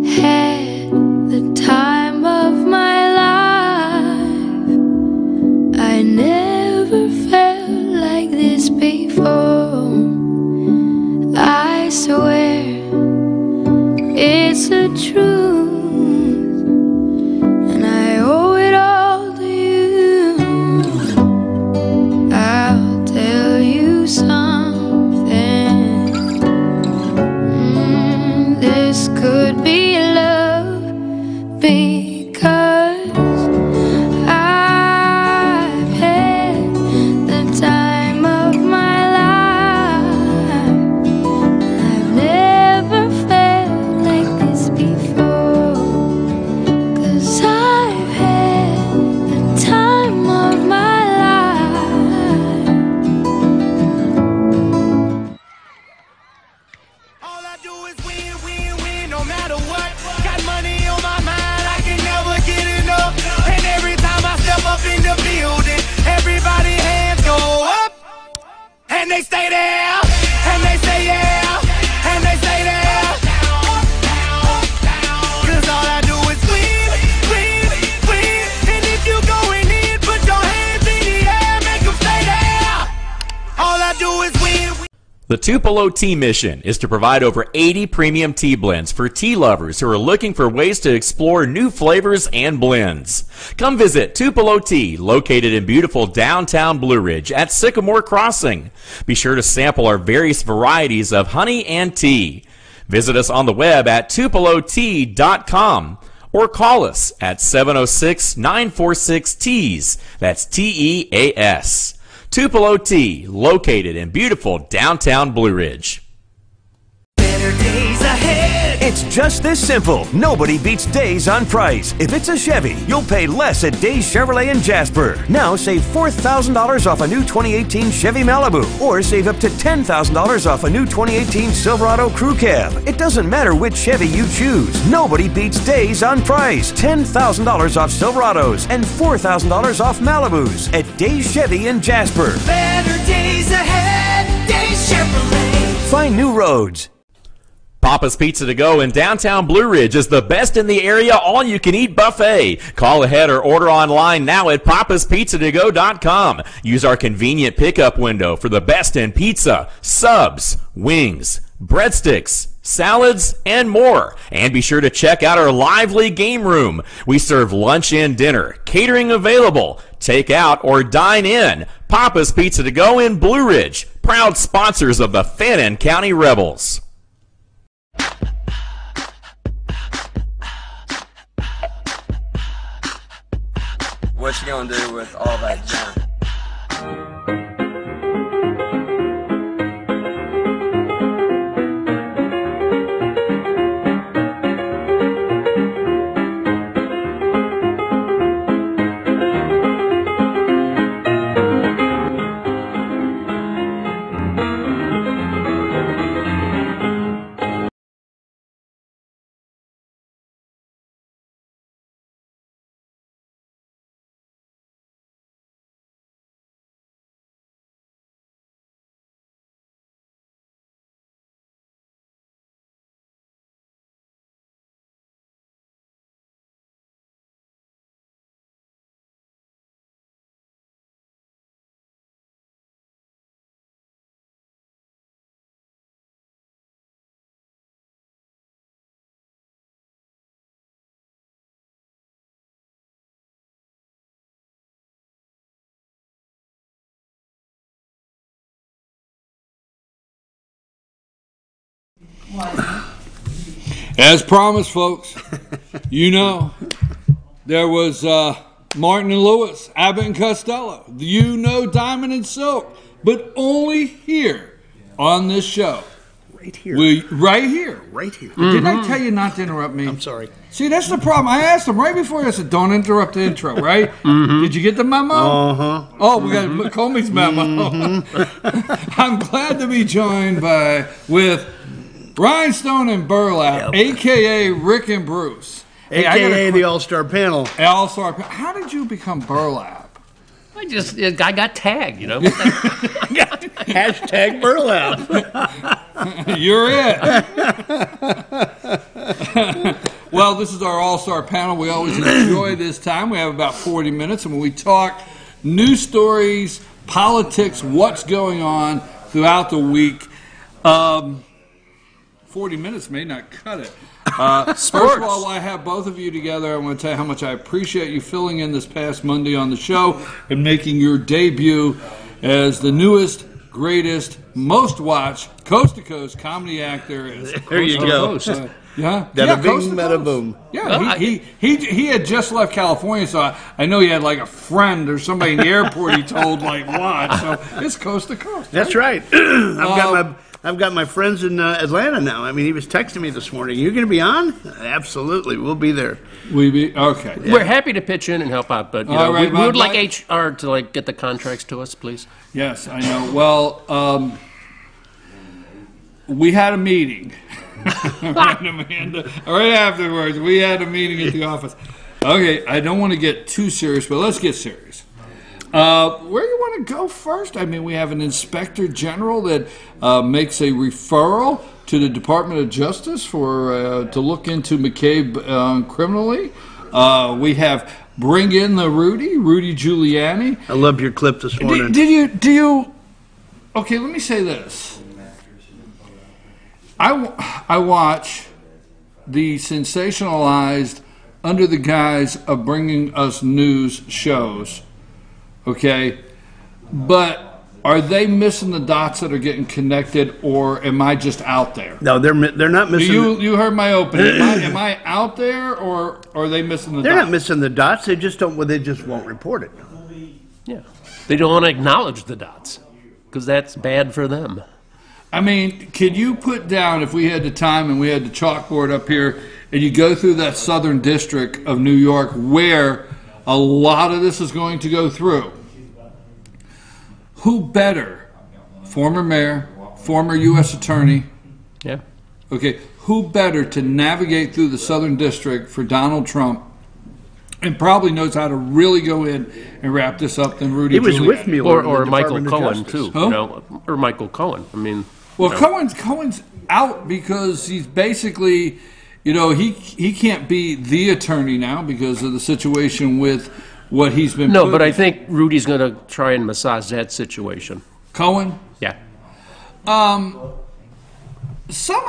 Had the time of my life. I never felt like this before. I swear it's the truth, and I owe it all to you. I'll tell you something. This could be love because I've had the time of my life. I've never felt like this before, 'cause I've had the time of my life. All I do is win, win, win, no matter what. Got money on my mind, I can never get enough. And every time I step up in the building, everybody hands go up. And they stay there, and they say yeah, and they stay there. 'Cause all I do is win, win, win. And if you going in, put your hands in the air, make them stay there. All I do is win, win. The Tupelo Tea mission is to provide over 80 premium tea blends for tea lovers who are looking for ways to explore new flavors and blends. Come visit Tupelo Tea, located in beautiful downtown Blue Ridge at Sycamore Crossing. Be sure to sample our various varieties of honey and tea. Visit us on the web at tupelotea.com or call us at 706-946-TEAS. That's TEAS. Tupelo Tea, located in beautiful downtown Blue Ridge. Better days ahead. It's just this simple. Nobody beats Days on price. If it's a Chevy, you'll pay less at Days Chevrolet in Jasper. Now save $4,000 off a new 2018 Chevy Malibu, or save up to $10,000 off a new 2018 Silverado Crew Cab. It doesn't matter which Chevy you choose. Nobody beats Days on price. $10,000 off Silverados and $4,000 off Malibus at Days Chevy in Jasper. Better days ahead. Days Chevrolet. Find new roads. Papa's Pizza to Go in downtown Blue Ridge is the best in the area all-you-can-eat buffet. Call ahead or order online now at papaspizzatogo.com. Use our convenient pickup window for the best in pizza, subs, wings, breadsticks, salads, and more. And be sure to check out our lively game room. We serve lunch and dinner, catering available, take out or dine in. Papa's Pizza to Go in Blue Ridge, proud sponsors of the Fannin County Rebels. What you gonna do with all that junk? As promised, folks, there was Martin and Lewis, Abbott and Costello, Diamond and Silk, but only here on this show. Right here. Right here. Right here. Didn't I tell you not to interrupt me? I'm sorry. See, that's the problem. I asked him right before. I said, don't interrupt the intro, right? Did you get the memo? Uh-huh. Oh, we got Comey's memo. I'm glad to be joined with Rhinestone and Burlap, a.k.a. Rick and Bruce. A.k.a. the All-Star Panel. All-Star Panel. How did you become Burlap? I got tagged, Hashtag Burlap. You're it. Well, this is our All-Star Panel. We always enjoy this time. We have about 40 minutes, and when we talk news stories, politics, what's going on throughout the week, 40 minutes may not cut it. First of all, while I have both of you together, I want to tell you how much I appreciate you filling in this past Monday on the show and making your debut as the newest, greatest, most watched coast-to-coast comedy actor. There you go. Yeah. Bing, bada boom. Yeah, he had just left California, so I know he had like a friend or somebody in the airport he told like watch. So it's coast to coast. That's right. I've got my friends in Atlanta now. I mean, he was texting me this morning. You going to be on? Absolutely, we'll be there. Okay. Yeah. We're happy to pitch in and help out, but we would like HR to get the contracts to us, please. Yes, I know. Well, we had a meeting. Right afterwards, we had a meeting at the office. Okay, I don't want to get too serious, but let's get serious. Where you want to go first? I mean, we have an inspector general that makes a referral to the Department of Justice to look into McCabe criminally. We have bring in the Rudy Giuliani. I love your clip this morning. Do you? Okay, let me say this. I watch the sensationalized, under the guise of bringing us news shows. Okay, but are they missing the dots that are getting connected, or am I just out there? No, they're not missing. You heard my opening. Am I out there, or are they missing the dots? They're not missing the dots. They just don't. Well, they just won't report it. Yeah, they don't want to acknowledge the dots because that's bad for them. I mean, could you put down, if we had the time and we had the chalkboard up here, and you go through that southern district of New York where a lot of this is going to go through, who better, former mayor, former U.S. attorney, okay, who better to navigate through the southern district for Donald Trump and probably knows how to really go in and wrap this up than Rudy Giuliani. He was with me, or Michael Cohen too, or Michael Cohen. I mean, well, Cohen's out because he's basically, he can't be the attorney now because of the situation with what he's been. No, but I think Rudy's going to try and massage that situation. Cohen? Yeah. Some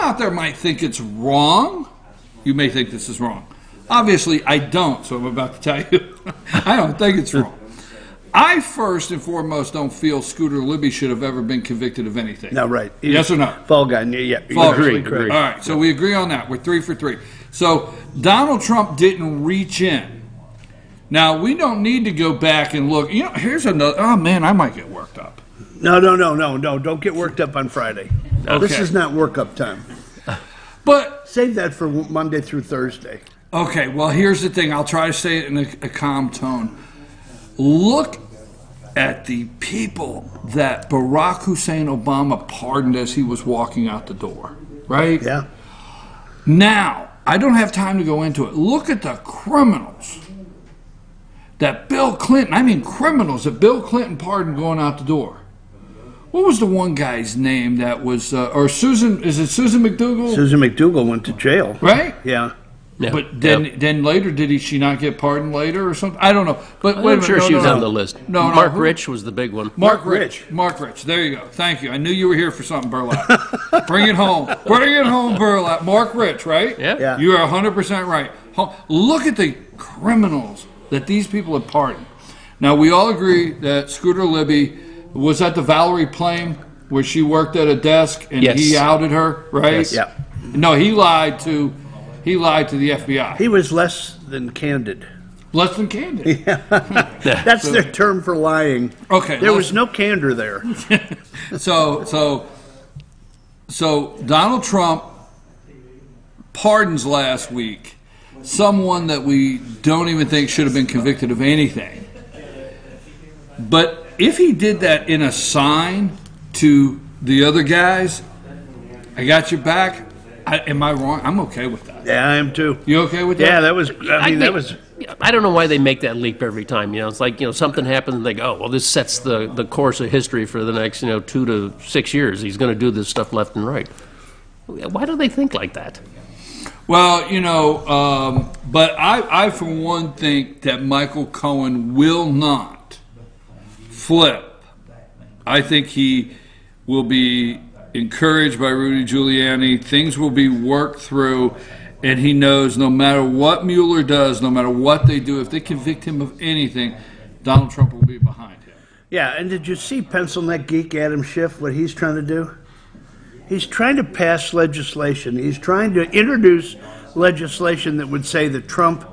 out there might think it's wrong. You may think this is wrong. Obviously, I don't, so I'm about to tell you. I don't think it's wrong. I first and foremost don't feel Scooter Libby should have ever been convicted of anything. No, right. Yes or no? Fall guy, yeah. Agree. All right, so we agree on that. We're 3 for 3. So Donald Trump didn't reach in. Now, we don't need to go back and look. Here's another. Oh, man, I might get worked up. No. Don't get worked up on Friday. Okay. This is not work-up time. But save that for Monday through Thursday. Okay, well, here's the thing. I'll try to say it in a calm tone. Look at the people that Barack Hussein Obama pardoned as he was walking out the door, right? Yeah. Now, I don't have time to go into it. Look at the criminals that criminals that Bill Clinton pardoned going out the door. What was the one guy's name that was, or Susan, is it Susan McDougal? Susan McDougal went to jail. Right? Yeah. Yeah. But then later, did she not get pardoned later or something? I don't know. But I'm sure she was on the list. Mark No. Rich was the big one. Mark Rich. There you go. Thank you. I knew you were here for something, Burlap. Bring it home. Bring it home, Burlap. Mark Rich, right? Yeah. You are 100% right. Look at the criminals that these people have pardoned. Now, we all agree that Scooter Libby was at the Valerie Plame where she worked at a desk and he outed her, right? Yes. Yeah. No, he lied to the FBI. He was less than candid. Less than candid. Yeah. That's their term for lying. Okay. There was no candor there. So Donald Trump pardons last week someone that we don't even think should have been convicted of anything. But if he did that in a sign to the other guys, I got your back. Am I wrong? I'm okay with that. Yeah, I am too. You okay with that? Yeah, that was. That was. I don't know why they make that leap every time. It's like something happens and they go, oh, well, this sets the course of history for the next 2 to 6 years. He's going to do this stuff left and right. Why do they think like that? Well, but I for one think that Michael Cohen will not flip. I think he will be encouraged by Rudy Giuliani. Things will be worked through, and he knows no matter what Mueller does, no matter what they do, if they convict him of anything, Donald Trump will be behind him. Yeah, and did you see Pencil Neck Geek Adam Schiff, what he's trying to do? He's trying to pass legislation. He's trying to introduce legislation that would say that Trump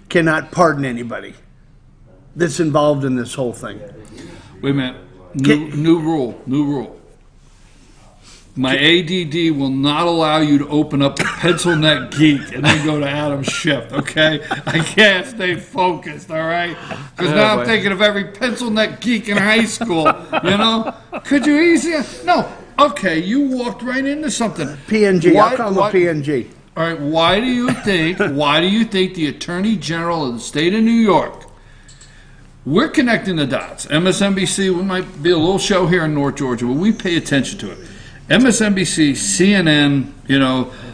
cannot pardon anybody that's involved in this whole thing. Wait a minute. New rule. My ADD will not allow you to open up the Pencil Neck Geek and then go to Adam Schiff, okay? I can't stay focused, all right? Because now I'm thinking of every Pencil Neck Geek in high school, Could you easily? No. Okay, you walked right into something. PNG. I'll call him a PNG. All right, why do you think the Attorney General of the state of New York, we're connecting the dots. MSNBC, we might be a little show here in North Georgia, but we pay attention to it. MSNBC, CNN,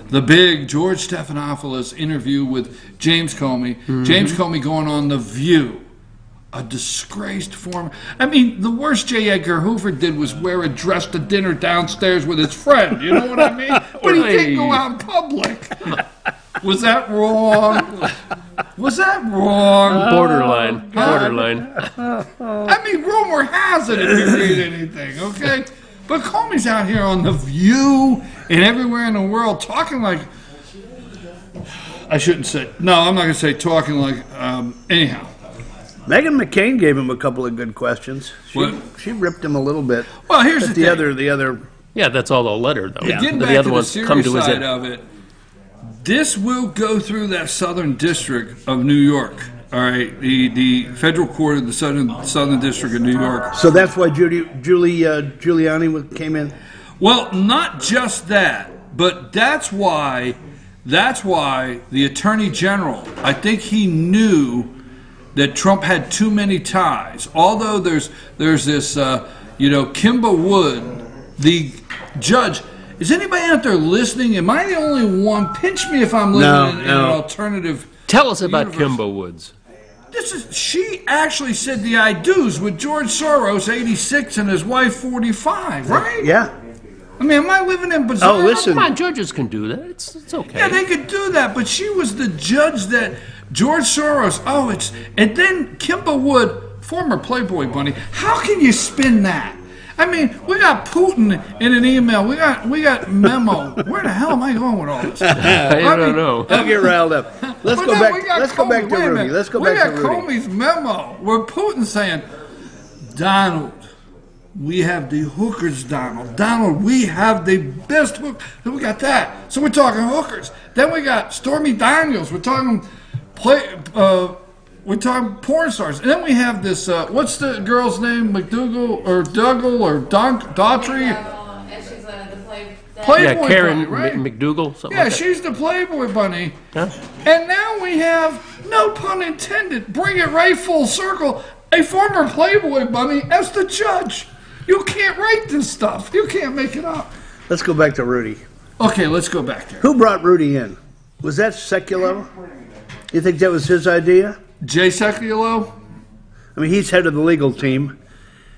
the big George Stephanopoulos interview with James Comey. Mm-hmm. James Comey going on The View. A disgraced former. I mean, the worst J. Edgar Hoover did was wear a dress to dinner downstairs with his friend. You know what I mean? But he didn't go out in public. Was that wrong? Borderline. I mean, rumor has it if you read anything, okay? But Comey's out here on The View and everywhere in the world talking like... I shouldn't say... No, I'm not going to say talking like... anyhow. Meghan McCain gave him a couple of good questions. She ripped him a little bit. Well, here's the thing. other. Yeah, that's all the letter, though. Yeah. Getting back to the serious side of it, this will go through that Southern District of New York. All right, the federal court of the Southern District of New York. So that's why Giuliani came in. Well, not just that, but that's why the Attorney General. I think he knew that Trump had too many ties. Although there's this, Kimba Wood, the judge. Is anybody out there listening? Am I the only one? Pinch me if I'm living in an alternative. Tell us about Kimba Woods. She actually said the I do's with George Soros, 86, and his wife, 45, right? Yeah. I mean, am I living in bizarre? Oh, listen. Come on, judges can do that. It's okay. Yeah, they could do that, but she was the judge that George Soros. And then Kimba Wood, former Playboy bunny. How can you spin that? I mean, we got Putin in an email. We got memo. Where the hell am I going with all this? I don't know. Don't get riled up. Let's go back to Rudy. Let's go back to Rudy. We got Comey's memo where Putin's saying, Donald, we have the hookers, Donald. Donald, we have the best hook. We got that. So we're talking hookers. Then we got Stormy Daniels. We're talking porn stars. And then we have this, what's the girl's name? McDougal or Dougal or Daughtry? And she's the Playboy Karen bunny, right? McDougal. Something Yeah, like that. she's the Playboy bunny. Huh? And now we have, no pun intended, bring it right full circle, a former Playboy bunny as the judge. You can't write this stuff. You can't make it up. Let's go back to Rudy. Okay, let's go back there. Who brought Rudy in? Was that Sekulow? You think that was his idea? Jay Sekulow? I mean, he's head of the legal team.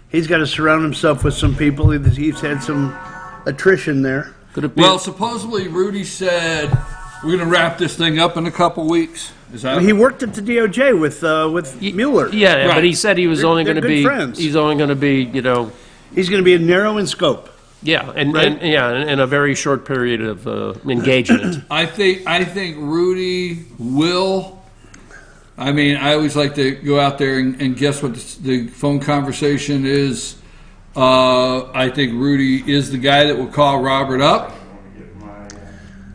He's got to surround himself with some people. He's had some attrition there. Well, supposedly Rudy said we're going to wrap this thing up in a couple weeks. Is that? He worked at the DOJ with Mueller. Yeah, right. But he said he was only going to be friends. He's only going to be, He's going to be narrow in scope. Yeah, and Right? in a very short period of engagement. I think Rudy will. I mean, I always like to go out there and guess what the phone conversation is. I think Rudy is the guy that will call Robert up.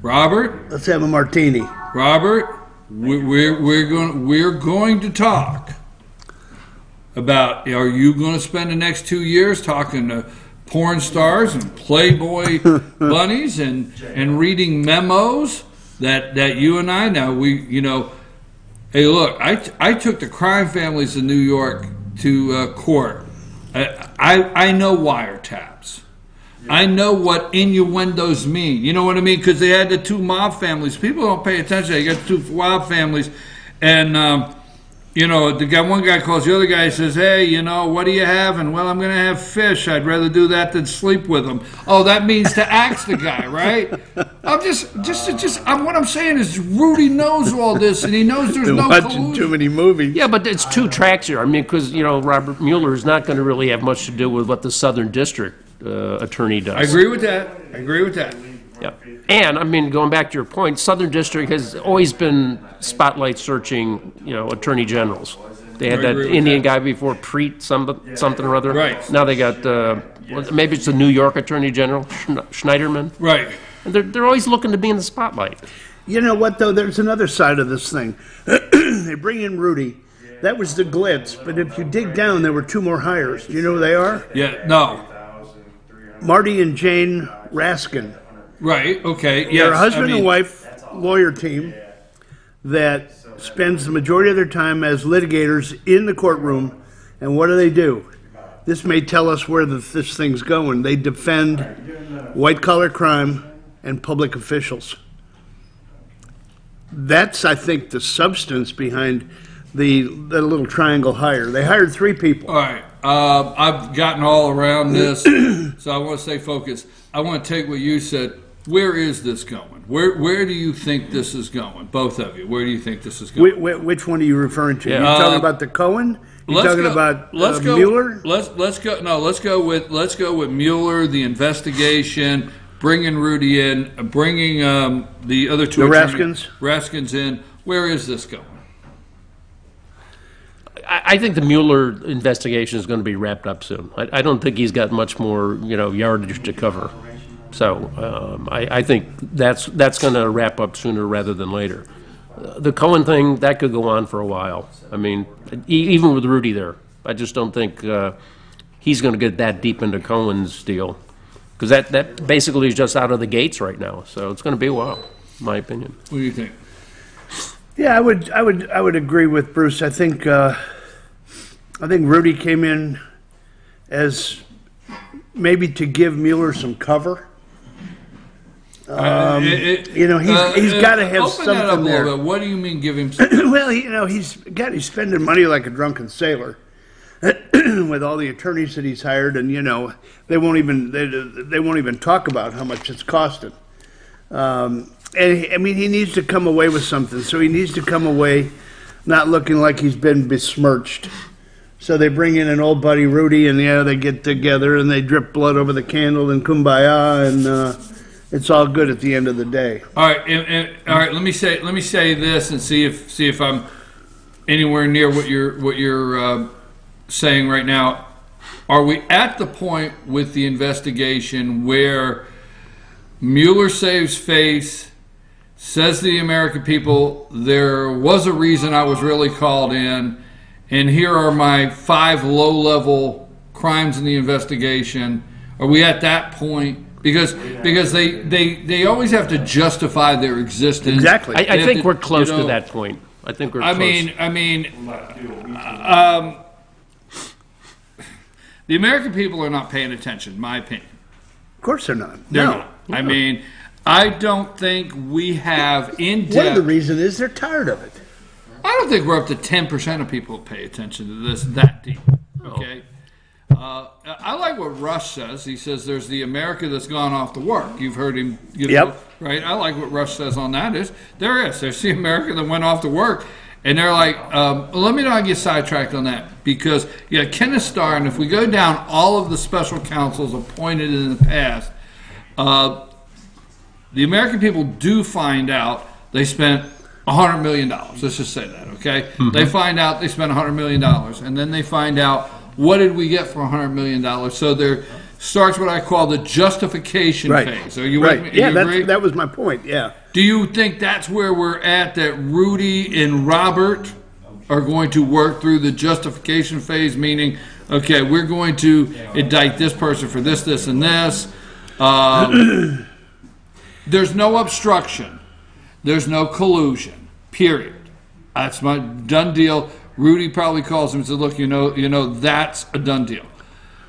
Robert, Let's have a martini. Robert, we're going to talk about, are you going to spend the next 2 years talking to porn stars and Playboy bunnies and reading memos that you and I now hey, look, I took the crime families of New York to court. I know wiretaps. I know what innuendos mean. You know what I mean? Because they had the two mob families. People don't pay attention. They got two mob families. And, one guy calls the other guy and says, hey, what are you having? Well, I'm going to have fish. I'd rather do that than sleep with him. Oh, that means to axe the guy, right? What I'm saying is Rudy knows all this, and he knows there's no Watching collusion. too many movies. Yeah, but it's two tracks here. I mean, because, Robert Mueller is not going to really have much to do with what the Southern District attorney does. I agree with that. Yeah. And, I mean, going back to your point, Southern District has always been spotlight searching, attorney generals. They had I that agree with Indian that. guy before, Preet, something or other. Right. Now they got, maybe it's the New York attorney general, Schneiderman. Right. And they're always looking to be in the spotlight. You know what, though? There's another side of this thing. They bring in Rudy. That was the glitz. But if you dig down, there were two more hires. Do you know who they are? Yeah, no. Marty and Jane Raskin. Right, okay, yes. They're a husband and wife lawyer team that spends the majority of their time as litigators in the courtroom. And what do? This may tell us where this thing's going. They defend white-collar crime and public officials. That's, I think, the substance behind the little triangle hire. They hired 3 people. All right. I've gotten all around this, so I want to stay focused. I want to take what you said. Where is this going? Where do you think this is going? Both of you. Where do you think this is going? Which one are you referring to? Yeah. You're talking about the Cohen? You're talking about Mueller? Let's go with Mueller, the investigation, bringing Rudy in, bringing the other two Raskins in. Where is this going? I think the Mueller investigation is going to be wrapped up soon. I don't think he's got much more, yardage to cover. So I think that's going to wrap up sooner rather than later. The Cohen thing, that could go on for a while. I mean, even with Rudy there, I just don't think he's going to get that deep into Cohen's deal. Because that basically is just out of the gates right now. So it's going to be a while, in my opinion. What do you think? Yeah, I would agree with Bruce. I think Rudy came in as maybe to give Mueller some cover. He's got to have open that up something a there. little bit. What do you mean give him? Well, he's spending money like a drunken sailor with all the attorneys that he's hired, and they won't even talk about how much it's costing. And he needs to come away with something. So he needs to come away not looking like he's been besmirched. So they bring in an old buddy, Rudy, and they get together and they drip blood over the candle and kumbaya, and it's all good at the end of the day. All right, all right. Let me say this and see if I'm anywhere near what you're saying right now. Are we at the point with the investigation where Mueller saves face? Says to the American people, there was a reason I was really called in, and here are my 5 low-level crimes in the investigation. Are we at that point? Because they always have to justify their existence. Exactly. I think we're close to that point. I think we're close. The American people are not paying attention, in my opinion. Of course they're not. They're not. I mean, I don't think we have in depth. One of the reasons is they're tired of it. I don't think we're up to 10% of people that pay attention to this that deep. Okay. I like what Rush says. He says there's the America that's gone off to work. You've heard him. Yep. Right. I like what Rush says on that. There's the America that went off to work, And they're like, let me not get sidetracked on that, because Kenneth Starr, and if we go down all of the special counsels appointed in the past, the American people do find out they spent $100 million. Let's just say that, okay? Mm-hmm. They find out they spent $100 million, and then they find out, what did we get for $100 million? So there starts what I call the justification phase. Are you with me? Yeah, that was my point, yeah. Do you think that's where we're at, that Rudy and Robert are going to work through the justification phase, meaning, okay, we're going to indict this person for this, this, and this. There's no obstruction. There's no collusion, period. That's my done deal. Rudy probably calls him and says, look, you know, that's a done deal.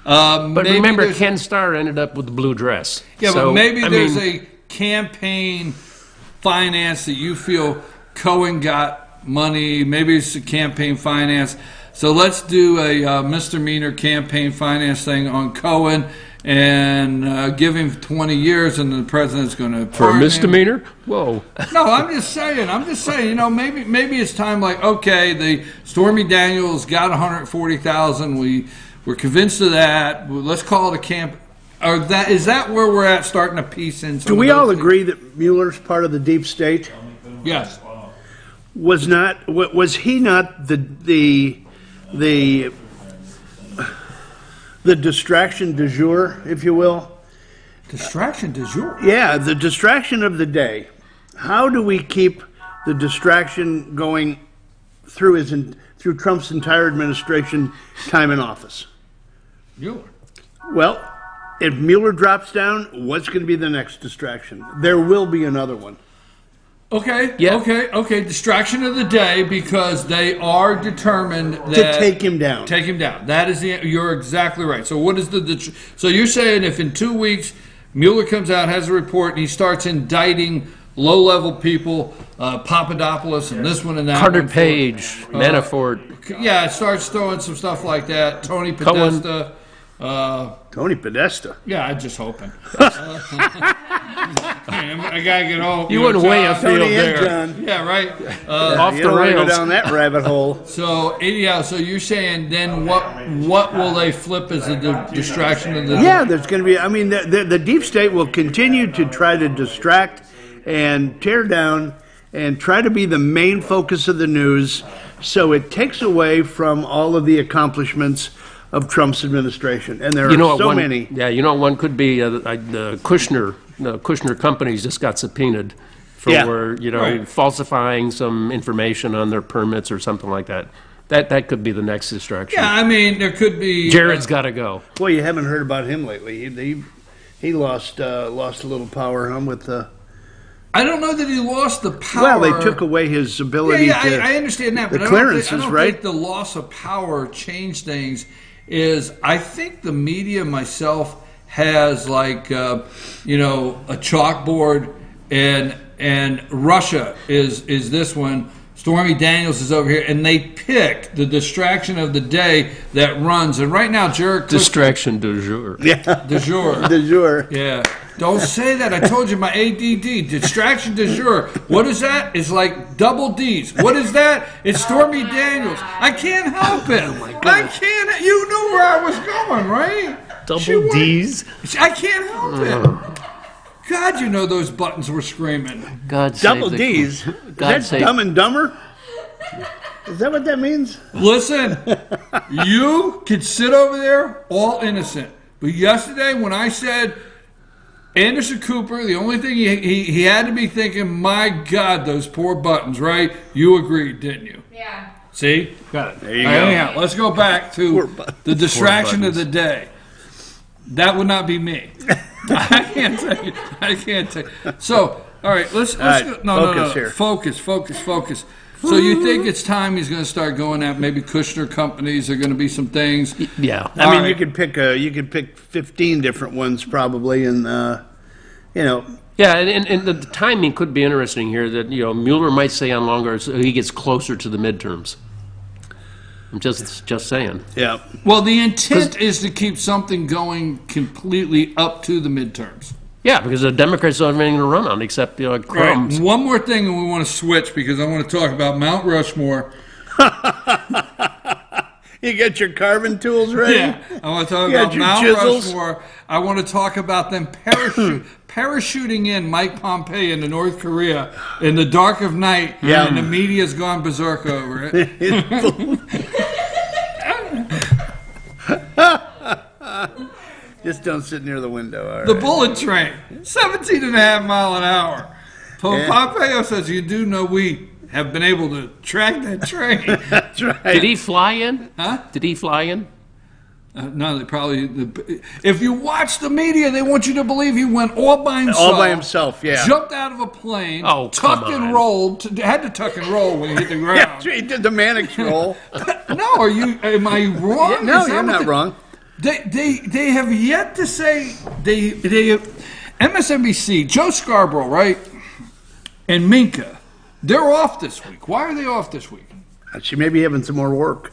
But remember, Ken Starr ended up with the blue dress. Yeah, so, but maybe there's a campaign finance that you feel Cohen got money. Maybe it's a campaign finance. So let's do a misdemeanor campaign finance thing on Cohen and give him 20 years, and the president's going to for a misdemeanor. Whoa! No, I'm just saying. You know, maybe it's time. Like, okay, the Stormy Daniels got 140,000. We're convinced of that. Let's call it a camp. Or is that where we're at, starting to piece in? Do we all agree that Mueller's part of the deep state? Yes. Was he not the distraction du jour, if you will? Distraction du jour? Yeah, the distraction of the day. How do we keep the distraction going through Trump's entire administration time in office? Mueller. Well, if Mueller drops down, what's going to be the next distraction? There will be another one. Okay. Yeah. Okay. Distraction of the day, because they are determined that to take him down. Take him down. That is you're exactly right. So what is so you're saying if in 2 weeks Mueller comes out, has a report, and he starts indicting low-level people, Papadopoulos and this one and that Carter one, Page, Manafort. Yeah, it starts throwing some stuff like that. Tony Podesta. Tony Podesta. Yeah, I'm just hoping. I gotta get home. You went way afield there. John. Yeah, right. Off you the don't rails. Go down that rabbit hole. So anyhow, so you're saying then what will they flip as a distraction of the? Yeah, there's going to be. I mean, the deep state will continue to try to distract and tear down and try to be the main focus of the news. So it takes away from all of the accomplishments of Trump's administration, and there are so many. Yeah, one could be the Kushner companies just got subpoenaed for falsifying some information on their permits or something like that. That could be the next distraction. Yeah, I mean there could be. Jared's got to go. Well, you haven't heard about him lately. He lost a little power with the. I don't know that he lost the power. Well, they took away his ability. Yeah, I understand that, but the clearances, I don't think the loss of power changed things. I think the media myself has a chalkboard, and Russia is this one. Stormy Daniels is over here, and they pick the distraction of the day that runs. And right now, Jared distraction du jour. Yeah, du jour. Du jour. Yeah. Don't say that. I told you my ADD. Distraction du jour. What is that? It's like double D's. What is that? It's Stormy Daniels. I can't help it. Oh my God. I can't. You knew where I was going, right? Double D's? I can't help it. God, you know those buttons were screaming. God double D's? Is that Dumb and Dumber? Is that what that means? Listen, you could sit over there all innocent. But yesterday when I said Anderson Cooper, the only thing he had to be thinking, my God, those poor buttons, right? You agreed, didn't you? Yeah. See? Got it. There you go. Anyhow, let's go back to the distraction of the day. That would not be me. I can't take it. So, all right, let's go. No. Here. Focus. So you think it's time he's going to start going at maybe Kushner companies? Are going to be some things. Yeah, I mean, you could pick 15 different ones probably, and Yeah, and the timing could be interesting here. That Mueller might stay on longer so he gets closer to the midterms. I'm just saying. Yeah. Well, the intent is to keep something going completely up to the midterms. Yeah, because the Democrats don't have anything to run on except crumbs. Right. One more thing, and we want to switch because I want to talk about Mount Rushmore. You get your carving tools ready? Yeah, I want to talk You got about your Mount chisels? Rushmore. I want to talk about them parachuting in Mike Pompeo into North Korea in the dark of night, Yeah. and the media's gone berserk over it. Just don't sit near the window. All The right. bullet train, 17.5 mile an hour. Yeah. Pompeo says, you do know we have been able to track that train. That's right. Did he fly in? Huh? Did he fly in? No, they probably. If you watch the media, they want you to believe he went all by himself. All by himself, yeah. Jumped out of a plane. Oh, tucked come and on. rolled. Had to tuck and roll when he hit the ground. Yeah, he did the Mannix roll. No, am I wrong? Yeah, no, Is that you're what not wrong. They have yet to say MSNBC, Joe Scarborough, right, and Minka, they're off this week. Why are they off this week? She may be having some more work.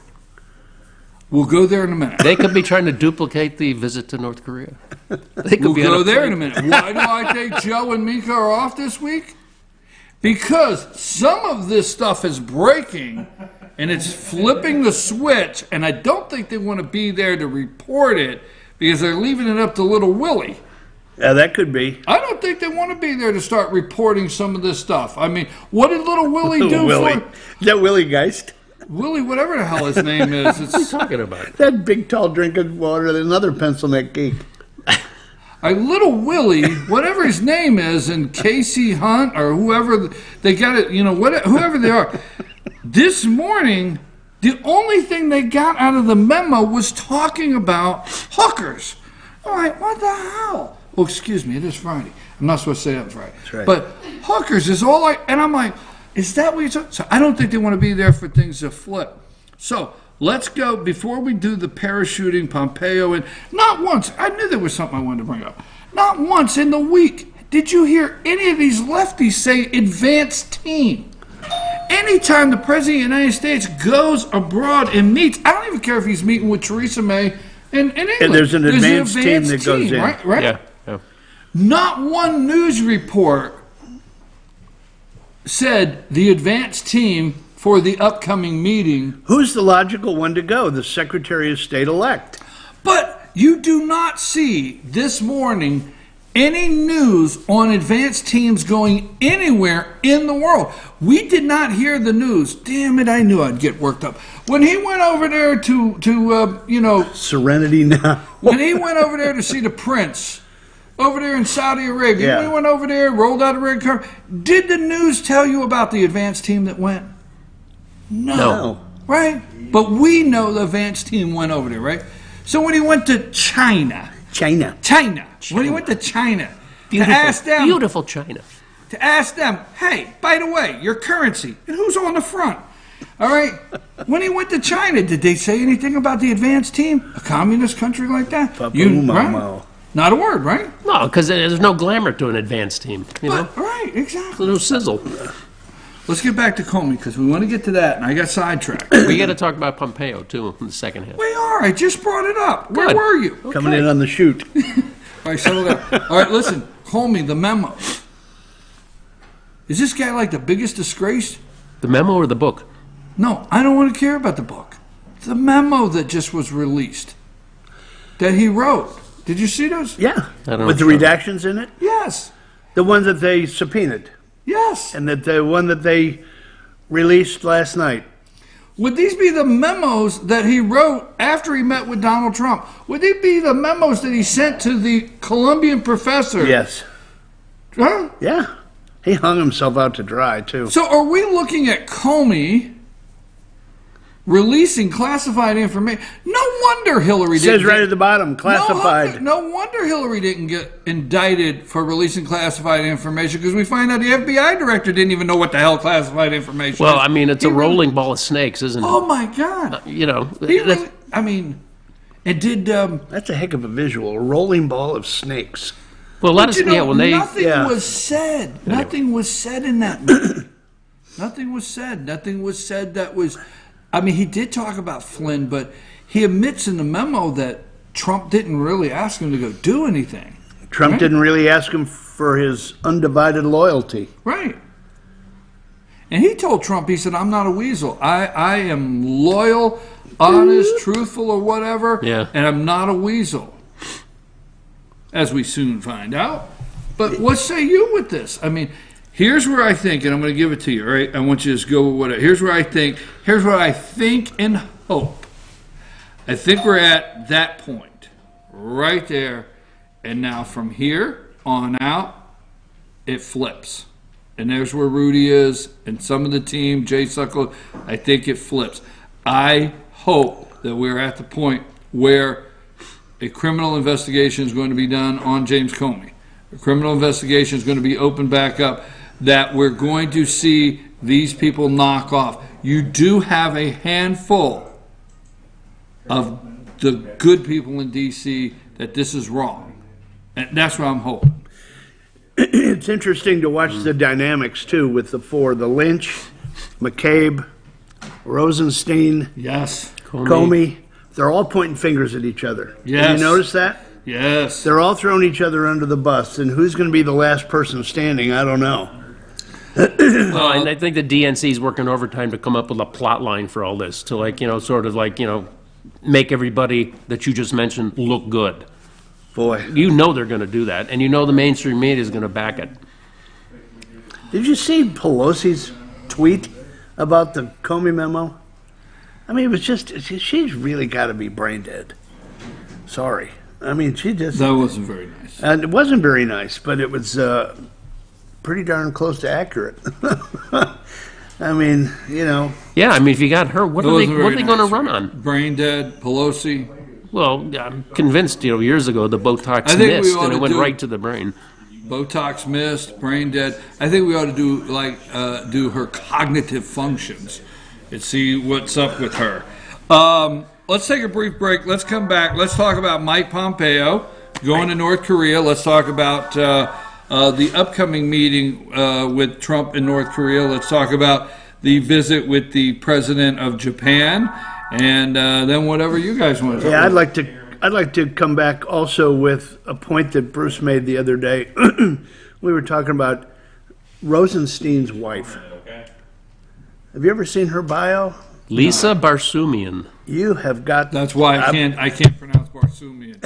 We'll go there in a minute. They could be trying to duplicate the visit to North Korea. They could We'll be on go a there plane. in a minute. Why do I think Joe and Minka are off this week? Because some of this stuff is breaking, and it's flipping the switch, and I don't think they want to be there to report it because they're leaving it up to Little Willie. Yeah, that could be. I don't think they want to be there to start reporting some of this stuff. I mean, what did Little Willie do Willie. for Is that Willie Geist? Willie, whatever the hell his name is? What are you It's talking about? That big, tall drink of water, another pencil neck geek. Little Willie, whatever his name is, and Casey Hunt or whoever they got it, whoever they are. This morning, the only thing they got out of the memo was talking about hookers. All right, what the hell? Oh, excuse me, it is Friday. I'm not supposed to say that on Friday. That's right. But hookers is all and I'm like, is that what you're talking? So I don't think they want to be there for things to flip. So let's go, before we do the parachuting, Pompeo, and not once, I knew there was something I wanted to bring up. Not once in the week did you hear any of these lefties say advanced team. Anytime the President of the United States goes abroad and meets, I don't even care if he's meeting with Theresa May in England. And there's an advanced team that goes in. Right? Yeah. Not one news report said the advanced team for the upcoming meeting. Who's the logical one to go? The Secretary of State-elect. But you do not see this morning any news on advanced teams going anywhere in the world. We did not hear the news. Damn it, I knew I'd get worked up. When he went over there to Serenity now. when he went over there to see the prince, over there in Saudi Arabia, Yeah. when he went over there, rolled out a red carpet, did the news tell you about the advanced team that went? No. Right? But we know the advanced team went over there, right? So when he went to China, when he went to China, to ask them, Beautiful China. to ask them, hey, by the way, your currency, and who's on the front? All right? When he went to China, did they say anything about the advanced team? A communist country like that? Right? Not a word, right? No, because there's no glamour to an advanced team. You know? Right, exactly. No sizzle. Let's get back to Comey because we want to get to that, and I got sidetracked. We got to talk about Pompeo, too, in the second half. We are. I just brought it up. Where Good. were you? Coming in on the shoot. All right, settle down. All right, listen. Comey, the memo. Is this guy like the biggest disgrace? The memo or the book? No, I don't want to care about the book. The memo that just was released, that he wrote. Did you see those? Yeah. I don't With the know. redactions in it? Yes. The one that they subpoenaed. Yes. And that the one that they released last night. Would these be the memos that he wrote after he met with Donald Trump? Would they be the memos that he sent to the Colombian professor? Yes. Huh? Yeah. He hung himself out to dry, too. So are we looking at Comey releasing classified information? No wonder Hillary It didn't says right at the bottom, classified. No wonder Hillary didn't get indicted for releasing classified information because we find out the FBI director didn't even know what the hell classified information Well, is. I mean, it's a rolling ball of snakes, isn't it? Oh, my God. You know, He really, I mean, it did... That's a heck of a visual. A rolling ball of snakes. well, let But us, you know, yeah, when they, nothing Yeah. was said. Nothing was said in that meeting. Nothing was said. Nothing was said that was... I mean, he did talk about Flynn, but he admits in the memo that Trump didn't really ask him to go do anything. Trump didn't really ask him for his undivided loyalty. Right. And he told Trump, he said, I'm not a weasel. I am loyal, honest, truthful, or whatever, and I'm not a weasel. As we soon find out. But what say you with this? I mean, here's where I think, and I'm going to give it to you, all right? I want you to just go with whatever. Here's what I think and hope. I think we're at that point, right there. And now from here on out, it flips. And there's where Rudy is, and some of the team, Jay Suckle, I think it flips. I hope that we're at the point where a criminal investigation is going to be done on James Comey. A criminal investigation is going to be opened back up, that we're going to see these people knock off. You do have a handful of the good people in D.C. that this is wrong. And that's what I'm hoping. It's interesting to watch the dynamics, too, with the four. The Lynch, McCabe, Rosenstein, Comey. They're all pointing fingers at each other. Yes. Have you notice that? Yes. They're all throwing each other under the bus. And who's going to be the last person standing? I don't know. Well, and I think the DNC is working overtime to come up with a plot line for all this, to make everybody that you just mentioned look good. Boy. You know they're going to do that, and you know the mainstream media is going to back it. Did you see Pelosi's tweet about the Comey memo? I mean, it was just, she's really got to be brain dead. Sorry. I mean, she just... That wasn't very nice. And it wasn't very nice, but it was pretty darn close to accurate. I mean, you know... Yeah, I mean, if you got her, what are they going to run on? Brain dead, Pelosi... Well, I'm convinced, years ago the Botox missed and it went right to the brain. Botox missed, brain dead. I think we ought to do her cognitive functions and see what's up with her. Let's take a brief break. Let's come back. Let's talk about Mike Pompeo going to North Korea. Let's talk about the upcoming meeting with Trump in North Korea. Let's talk about the visit with the president of Japan. And then whatever you guys want to talk about. I'd like to come back also with a point that Bruce made the other day. We were talking about Rosenstein's wife. Have you ever seen her bio? Lisa Barsoomian. You have got. That's why I can't pronounce Barsoomian.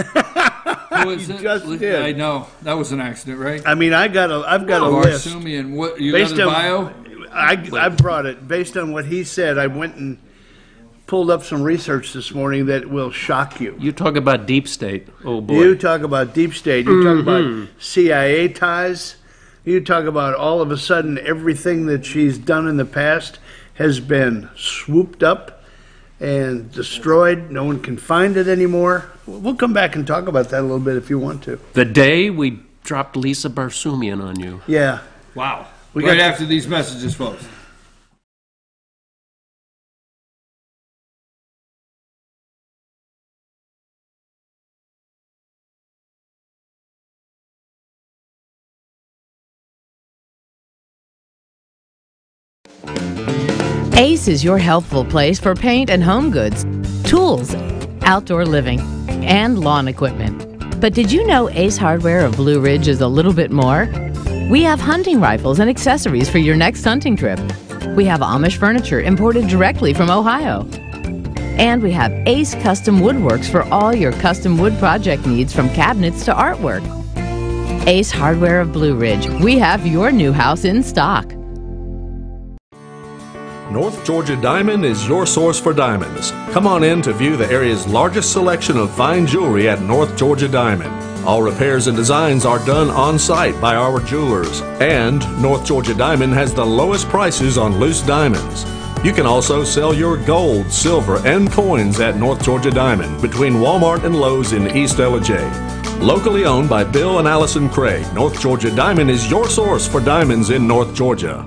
Who is it? Just did. I know that was an accident, right? I mean, I've got a list. Barsoomian. What you got his bio? I brought it based on what he said. I went and pulled up some research this morning that will shock you. You talk about deep state. Oh, boy. You talk about deep state. You talk about CIA ties. You talk about all of a sudden everything that she's done in the past has been swooped up and destroyed. No one can find it anymore. We'll come back and talk about that a little bit if you want to. The day we dropped Lisa Barsoomian on you. Yeah. Wow. Right after these messages, folks. Ace is your healthful place for paint and home goods, tools, outdoor living, and lawn equipment. But did you know Ace Hardware of Blue Ridge is a little bit more? We have hunting rifles and accessories for your next hunting trip. We have Amish furniture imported directly from Ohio. And we have Ace Custom Woodworks for all your custom wood project needs, from cabinets to artwork. Ace Hardware of Blue Ridge. We have your new house in stock. North Georgia Diamond is your source for diamonds. Come on in to view the area's largest selection of fine jewelry at North Georgia Diamond. All repairs and designs are done on site by our jewelers. And North Georgia Diamond has the lowest prices on loose diamonds. You can also sell your gold, silver, and coins at North Georgia Diamond between Walmart and Lowe's in East Ellijay. Locally owned by Bill and Allison Craig, North Georgia Diamond is your source for diamonds in North Georgia.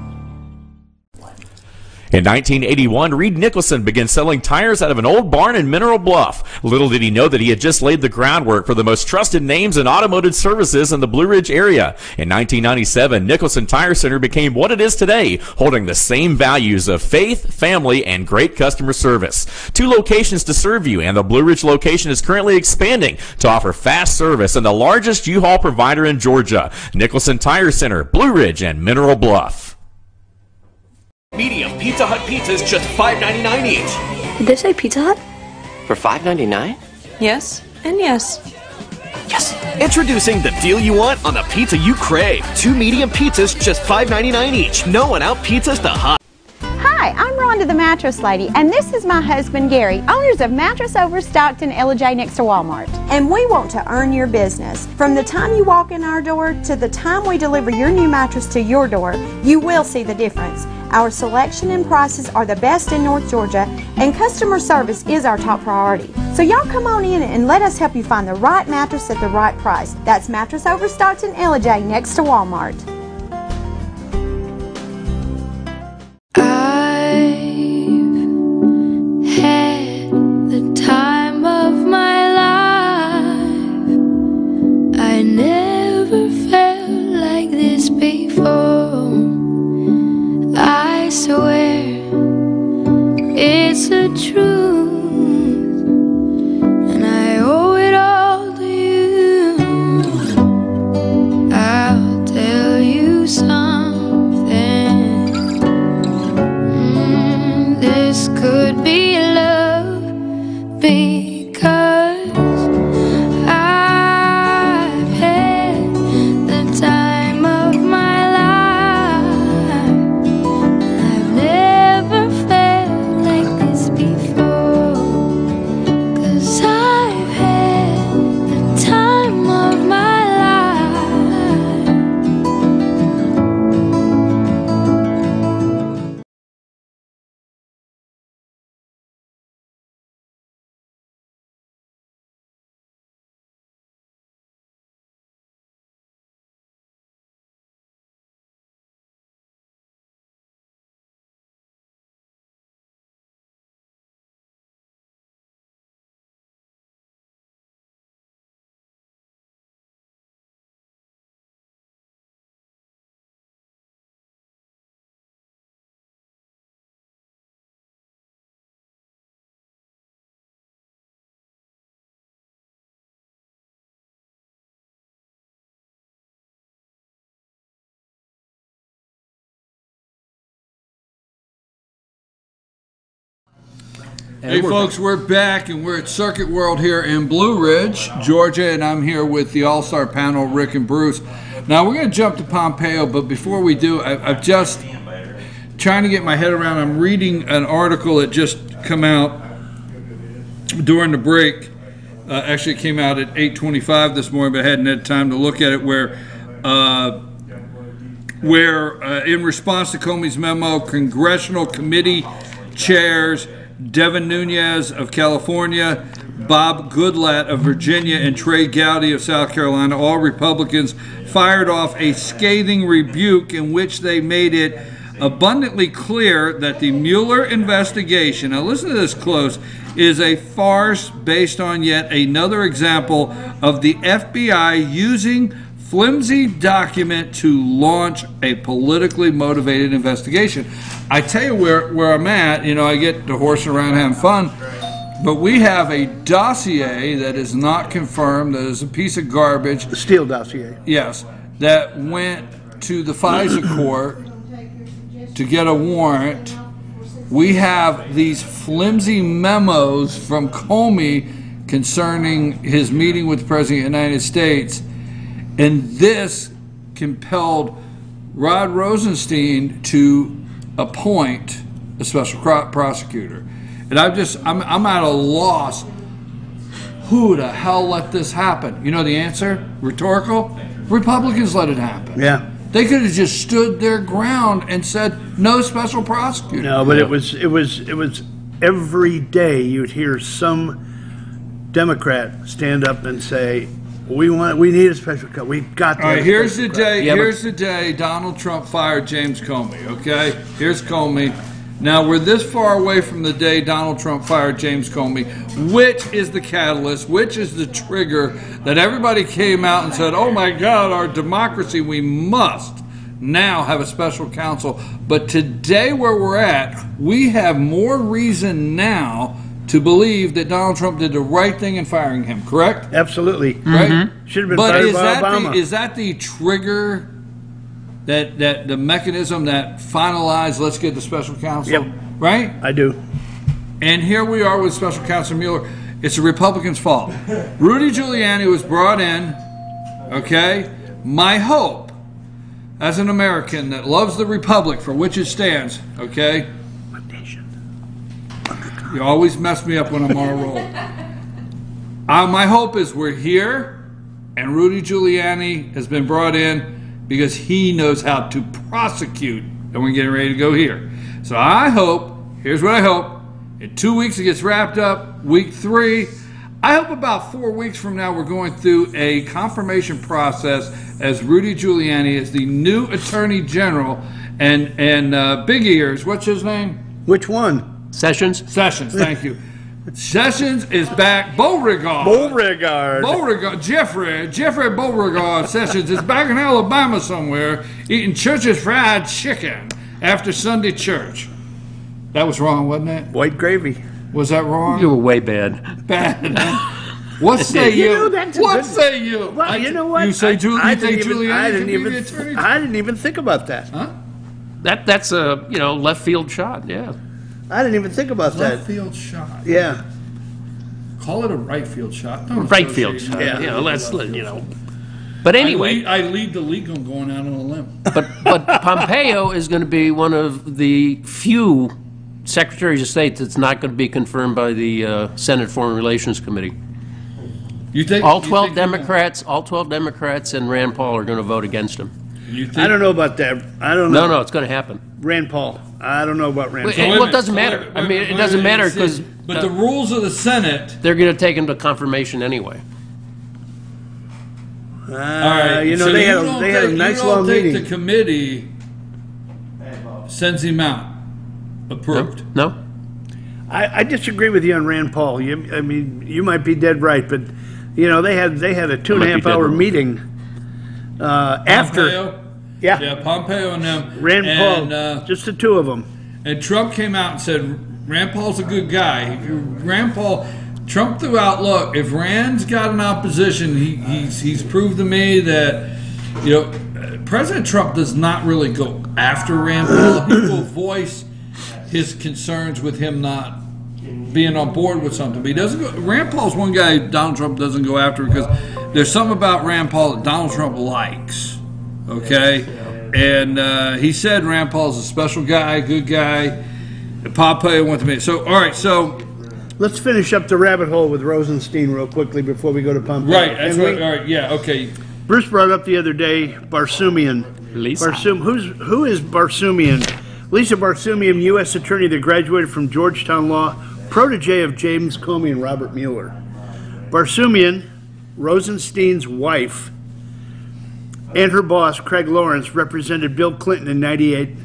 In 1981, Reed Nicholson began selling tires out of an old barn in Mineral Bluff. Little did he know that he had just laid the groundwork for the most trusted names in automotive services in the Blue Ridge area. In 1997, Nicholson Tire Center became what it is today, holding the same values of faith, family, and great customer service. 2 locations to serve you, and the Blue Ridge location is currently expanding to offer fast service and the largest U-Haul provider in Georgia. Nicholson Tire Center, Blue Ridge, and Mineral Bluff. Medium Pizza Hut pizzas just $5.99 each. Did they say Pizza Hut? For $5.99? Yes, and yes. Yes! Introducing the deal you want on the pizza you crave. 2 medium pizzas just $5.99 each. No one out pizzas the hot. Hi, I'm Rhonda the Mattress Lady, and this is my husband Gary, owners of Mattress Overstocked in Ella next to Walmart. And we want to earn your business. From the time you walk in our door to the time we deliver your new mattress to your door, you will see the difference. Our selection and prices are the best in North Georgia, and customer service is our top priority. So y'all come on in and let us help you find the right mattress at the right price. That's Mattress Overstocked in Ella next to Walmart. Had the time of my life. I never felt like this before. I swear it's the truth, and I owe it all to you. I'll tell you something. This could be love, because I've had the time of my life. I've never felt like this before, 'cause I've had the time of my life. Hey folks, we're back and we're at Circuit World here in Blue Ridge, Georgia, and I'm here with the All-Star panel, Rick and Bruce. Now we're going to jump to Pompeo, but before we do, I've just trying to get my head around. I'm reading an article that just come out during the break. Actually, it came out at 8:25 this morning, but I hadn't had time to look at it. Where in response to Comey's memo, congressional committee chairs Devin Nunes of California, Bob Goodlatte of Virginia, and Trey Gowdy of South Carolina, all Republicans, fired off a scathing rebuke in which they made it abundantly clear that the Mueller investigation, now listen to this close, is a farce based on yet another example of the FBI using flimsy document to launch a politically motivated investigation. I tell you where I'm at, you know, I get to horsing around having fun, but we have a dossier that is not confirmed, that is a piece of garbage. The Steele dossier. Yes, that went to the FISA court to get a warrant. We have these flimsy memos from Comey concerning his meeting with the President of the United States, and this compelled Rod Rosenstein to appoint a special prosecutor. And I'm at a loss. Who the hell let this happen? You know the answer? Rhetorical? Republicans let it happen. Yeah. They could have just stood their ground and said no special prosecutor. No, but it was every day you'd hear some Democrat stand up and say, we need a special cut. We've got to. All right, here's the day. Here's the day Donald Trump fired James Comey. Okay, here's Comey. Now, we're this far away from the day Donald Trump fired James Comey. Which is the catalyst? Which is the trigger that everybody came out and said, oh my God, our democracy, we must now have a special counsel. But today where we're at, we have more reason now to believe that Donald Trump did the right thing in firing him, correct? Absolutely. Right? Should have been But fired by Obama. is that the trigger, that the mechanism that finalized, let's get the special counsel? Yep. Right? I do. And here we are with Special Counsel Mueller. It's the Republicans' fault. Rudy Giuliani was brought in, okay? My hope, as an American that loves the Republic for which it stands, okay? You always mess me up when I'm on a roll. My hope is we're here, and Rudy Giuliani has been brought in because he knows how to prosecute, and we're getting ready to go here. So I hope, here's what I hope, in 2 weeks it gets wrapped up, week 3. I hope about 4 weeks from now we're going through a confirmation process as Rudy Giuliani is the new Attorney General, and Big Ears, what's his name? Which one? Sessions? Sessions, thank you. Sessions is back. Beauregard. Jeffrey Beauregard Sessions is back in Alabama somewhere eating Church's fried chicken after Sunday church. That was wrong, wasn't it? White gravy. Was that wrong? You were way bad. Bad. What say you? What say you? Well, you know what? You say Giuliani? I didn't even think about that. Huh? That's a left field shot. Yeah. I didn't even think about that. Left field shot. Yeah. Call it a right field shot. Don't Right field associate shot. it. Yeah. Let's But anyway, I lead the league on going out on a limb. But Pompeo is going to be one of the few secretaries of state that's not going to be confirmed by the Senate Foreign Relations Committee. You think all 12 Democrats and Rand Paul are going to vote against him? I don't know about that. I don't know. No, it's going to happen. Rand Paul. I don't know about Rand Paul. Well, it doesn't matter. I mean, it doesn't matter because. But the rules of the Senate. They're going to take him to confirmation anyway. All right. You know, so they had a nice long meeting. The committee sends him out. Approved. No. I disagree with you on Rand Paul. I mean, you might be dead right, but they had a 2.5 hour meeting after. Pompeo? Yeah, Pompeo and them. Rand Paul, just the two of them. And Trump came out and said, Rand Paul's a good guy. Trump threw out, look, if Rand's got an opposition, he's proved to me that, President Trump does not really go after Rand Paul. He will voice his concerns with him not being on board with something. But he doesn't go. Rand Paul's one guy Donald Trump doesn't go after because there's something about Rand Paul that Donald Trump likes. Okay? And he said Rand Paul's a special guy, good guy. Pompeo went to me. So, all right, so. Let's finish up the rabbit hole with Rosenstein real quickly before we go to Pompeo. Right, that's right. All right, yeah, okay. Bruce brought up the other day Barsoomian. Lisa. Who is Barsoomian? Lisa Barsoomian, U.S. attorney that graduated from Georgetown Law, protege of James Comey and Robert Mueller. Barsoomian, Rosenstein's wife, and her boss, Craig Lawrence, represented Bill Clinton in '98.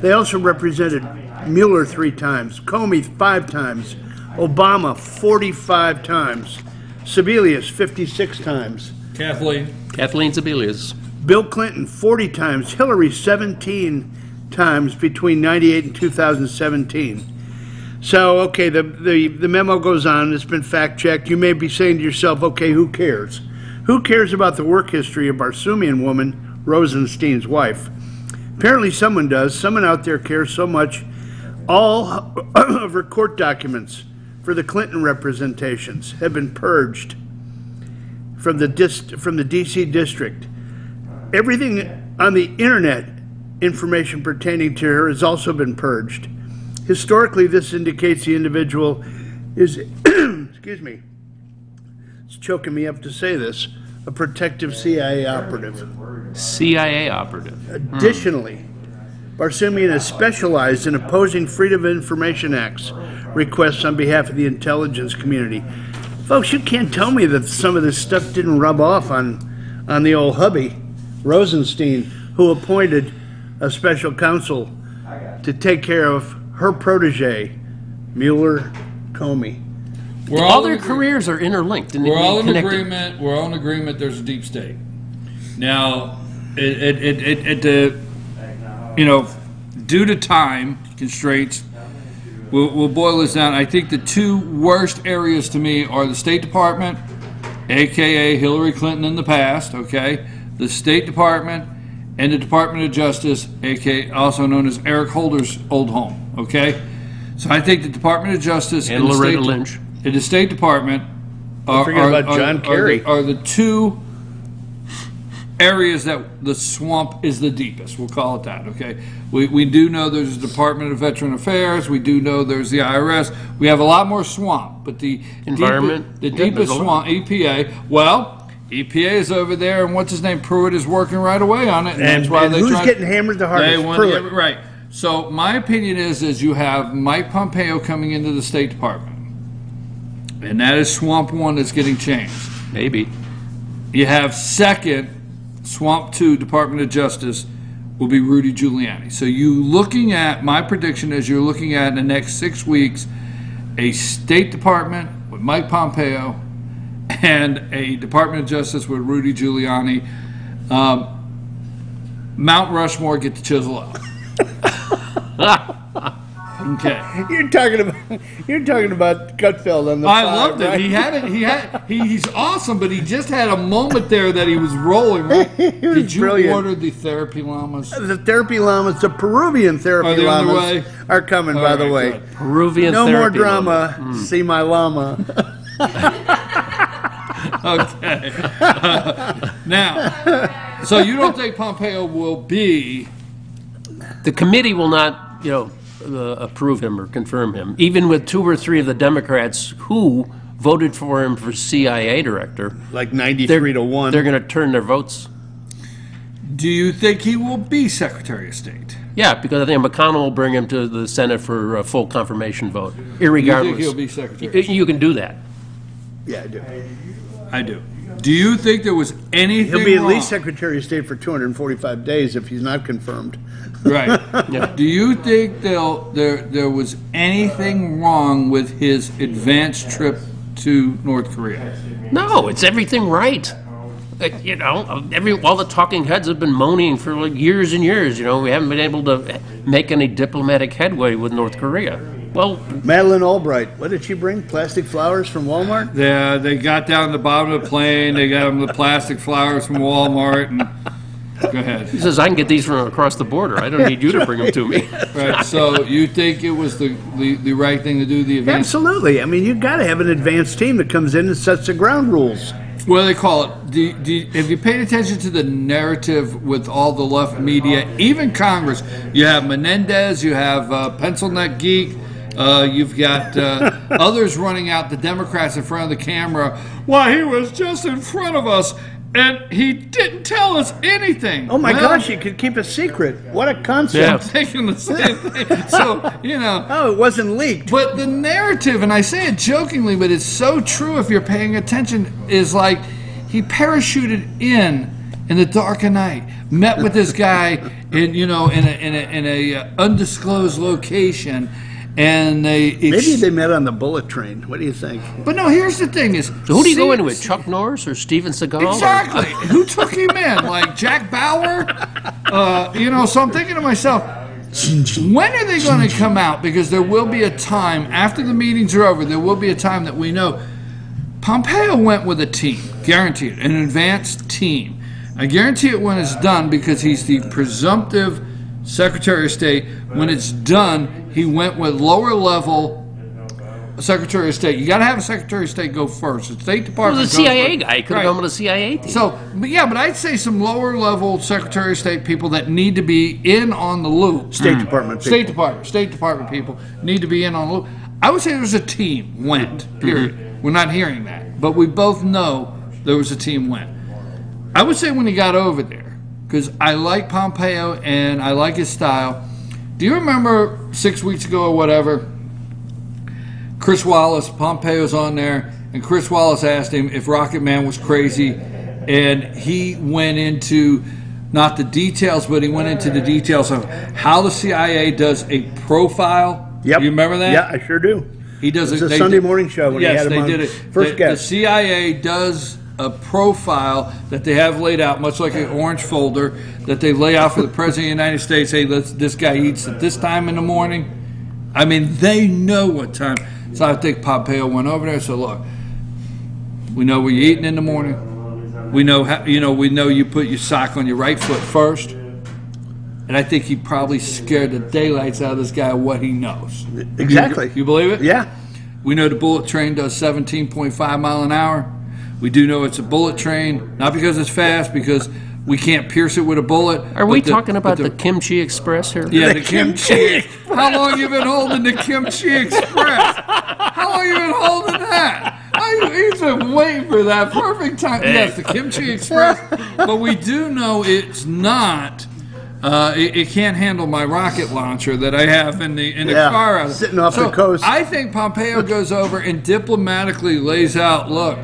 They also represented Mueller 3 times, Comey 5 times, Obama 45 times, Sebelius 56 times. Kathleen Sebelius. Bill Clinton 40 times, Hillary 17 times between '98 and 2017. So, okay, the memo goes on. It's been fact-checked. You may be saying to yourself, okay, who cares? Who cares about the work history of Barsoomian woman, Rosenstein's wife? Apparently someone does. Someone out there cares so much. All of her court documents for the Clinton representations have been purged from the D.C. district. Everything on the internet information pertaining to her has also been purged. Historically, this indicates the individual is, excuse me, it's choking me up to say this, a protective CIA operative. CIA operative. Additionally, Barsoomian has specialized in opposing Freedom of Information Act's requests on behalf of the intelligence community. Folks, you can't tell me that some of this stuff didn't rub off on the old hubby, Rosenstein, who appointed a special counsel to take care of her protege, Mueller, Comey. All their careers are interlinked and We're all in connected. agreement. We're all in agreement. There's a deep state. Now, due to time constraints, we'll boil this down. I think the two worst areas to me are the State Department, aka Hillary Clinton in the past. Okay, the State Department and the Department of Justice, aka also known as Eric Holder's old home. Okay, so I think the Department of Justice and Loretta Lynch. In the State Department Don't forget about John Kerry. are the two areas that the swamp is the deepest. We'll call it that, okay? We do know there's the Department of Veteran Affairs. We do know there's the IRS. We have a lot more swamp, but the Environment. deepest swamp, EPA, well, EPA is over there, and what's his name, Pruitt, is working right away on it. And that's why and they who's try- getting hammered the hardest? They want to Pruitt. get- right. So my opinion is you have Mike Pompeo coming into the State Department. And that is Swamp 1 that's getting changed. Maybe. You have second, Swamp 2, Department of Justice, will be Rudy Giuliani. So you looking at, my prediction is you're looking at in the next 6 weeks, a State Department with Mike Pompeo and a Department of Justice with Rudy Giuliani. Mount Rushmore, get the chisel out. Okay. You're talking about Gutfeld on the I five, loved it. right? He's awesome, but he just had a moment there that he was rolling. Right? Did you brilliant. order the therapy llamas? The therapy llamas, the Peruvian Are therapy they on the llamas way? are coming, All by the right, way. good. Peruvian No more therapy drama. llama. See my llama. Okay. Now, so you don't think Pompeo will be? The committee will not, approve him or confirm him, even with 2 or 3 of the Democrats who voted for him for CIA director. Like 93 to 1. They're going to turn their votes. Do you think he will be Secretary of State? Yeah, because I think McConnell will bring him to the Senate for a full confirmation vote, You irregardless. think he'll be Secretary? You can do that. Yeah, I do. I do. Do you think there was anything He'll be at wrong? least Secretary of State for 245 days if he's not confirmed. Right. Do you think there was anything wrong with his advanced trip to North Korea? No, it's everything right. All the talking heads have been moaning for like years and years. We haven't been able to make any diplomatic headway with North Korea. Well, Madeleine Albright, what did she bring? Plastic flowers from Walmart? Yeah, they got down to the bottom of the plane. They got them the plastic flowers from Walmart. And go ahead. he says I can get these from across the border. I don't need you to bring them to me. Right. So you think it was the right thing to do? The advance? Absolutely. I mean, you've got to have an advanced team that comes in and sets the ground rules. What do they call it? Have you paid attention to the narrative with all the left media, even Congress? You have Menendez, you have Pencil Neck Geek, you've got others running out, the Democrats in front of the camera. Why, he was just in front of us, and he didn't tell us anything. Oh my Well, gosh, you could keep a secret. What a concept. I'm thinking the same thing. So, Oh, it wasn't leaked. But the narrative, and I say it jokingly, but it's so true if you're paying attention, is like he parachuted in the dark of night, met with this guy in a undisclosed location, and Maybe they met on the bullet train. What do you think? But no, here's the thing: is So who do you go in with? Chuck Norris or Steven Seagal? Exactly. Who took him in? Like Jack Bauer? So I'm thinking to myself, when are they going to come out? Because there will be a time, after the meetings are over, there will be a time that we know. Pompeo went with a team, guaranteed, an advanced team. I guarantee it when it's done because he's the presumptive Secretary of State. When it's done, he went with lower level Secretary of State. You got to have a Secretary of State go first. The State Department. Well, the CIA guy could have gone with a CIA team. So, but I'd say some lower level Secretary of State people that need to be in on the loop. State Department people. State Department people need to be in on the loop. I would say there's a team went. Period. We're not hearing that, but we both know there was a team went. I would say when he got over there, because I like Pompeo and I like his style. Do you remember 6 weeks ago or whatever? Chris Wallace, Pompeo's on there, and Chris Wallace asked him if Rocket Man was crazy, and he went into not the details, but he went into the details of how the CIA does a profile. Yep. You remember that? Yeah, I sure do. He does It's a Sunday morning show when he had him on did it. First guest. The CIA does a profile that they have laid out, much like an orange folder that they lay out for the President of the United States. Hey, this guy eats at this time in the morning. I mean, they know what time. So I think Pompeo went over there and said, look, we know what you're eating in the morning. We know how, we know you put your sock on your right foot first. And I think he probably scared the daylights out of this guy what he knows. Exactly. You believe it? Yeah. We know the bullet train does 17.5 mile an hour. We do know it's a bullet train, not because it's fast, because we can't pierce it with a bullet. Are we talking about the Kimchi Express here? Yeah, the Kimchi. How long you been holding the Kimchi Express? How long you been holding that? He's been waiting for that perfect time. Yes, the Kimchi Express. But we do know it's not. It can't handle my rocket launcher that I have in the car. Sitting off the coast. I think Pompeo goes over and diplomatically lays out, look,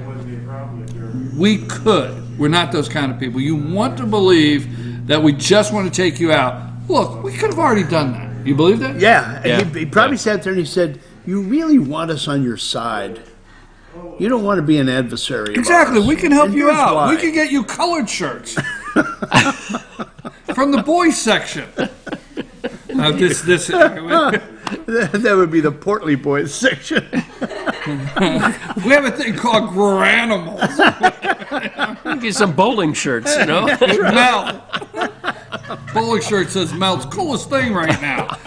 we could. We're not those kind of people. You want to believe that we just want to take you out. Look, we could have already done that. You believe that? Yeah. And he probably sat there and he said, you really want us on your side. You don't want to be an adversary. Exactly. We can help And you here's out. why. We can get you colored shirts from the boys section. That would be the Portly Boys section. We have a thing called Granimals. Get some bowling shirts, Melt. Bowling shirt says Melt's coolest thing right now.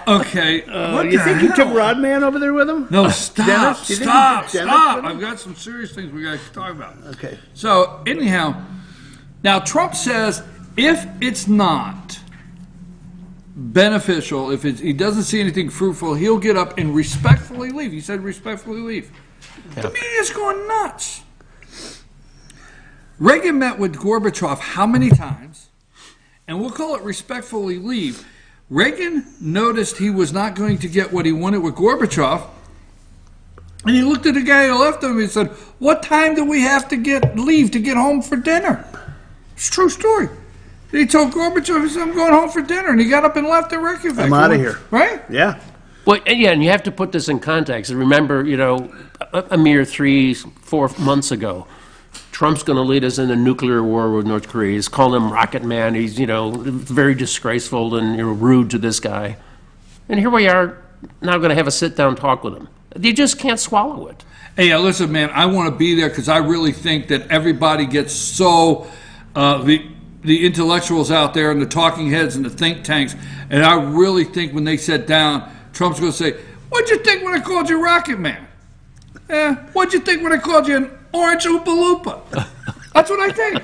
Okay. You think he took Rodman over there with him? No, stop. Dennis? You think he took Dennis with him? I've got some serious things we got to talk about. Okay. So, anyhow, now Trump says if it's not beneficial, if he doesn't see anything fruitful, he'll get up and respectfully leave. He said respectfully leave. Yeah. The media's going nuts. Reagan met with Gorbachev how many times? And we'll call it respectfully leave. Reagan noticed he was not going to get what he wanted with Gorbachev, and he looked at the guy who left him and said, what time do we have to leave to get home for dinner? It's a true story. He told Gorbachev, he said, I'm going home for dinner, and he got up and left the Reykjavik. I'm out of here. Right? Yeah. Well, yeah, and you have to put this in context. Remember, a mere 3-4 months ago, Trump's going to lead us in a nuclear war with North Korea. He's calling him Rocket Man. He's, very disgraceful and rude to this guy. And here we are now going to have a sit-down talk with him. You just can't swallow it. Hey, listen, man, I want to be there because I really think that everybody gets so... the intellectuals out there and the talking heads and the think tanks, and I really think when they sit down, Trump's going to say, what'd you think when I called you Rocket Man? What'd you think when I called you an Orange Oompa Loompa? That's what I think.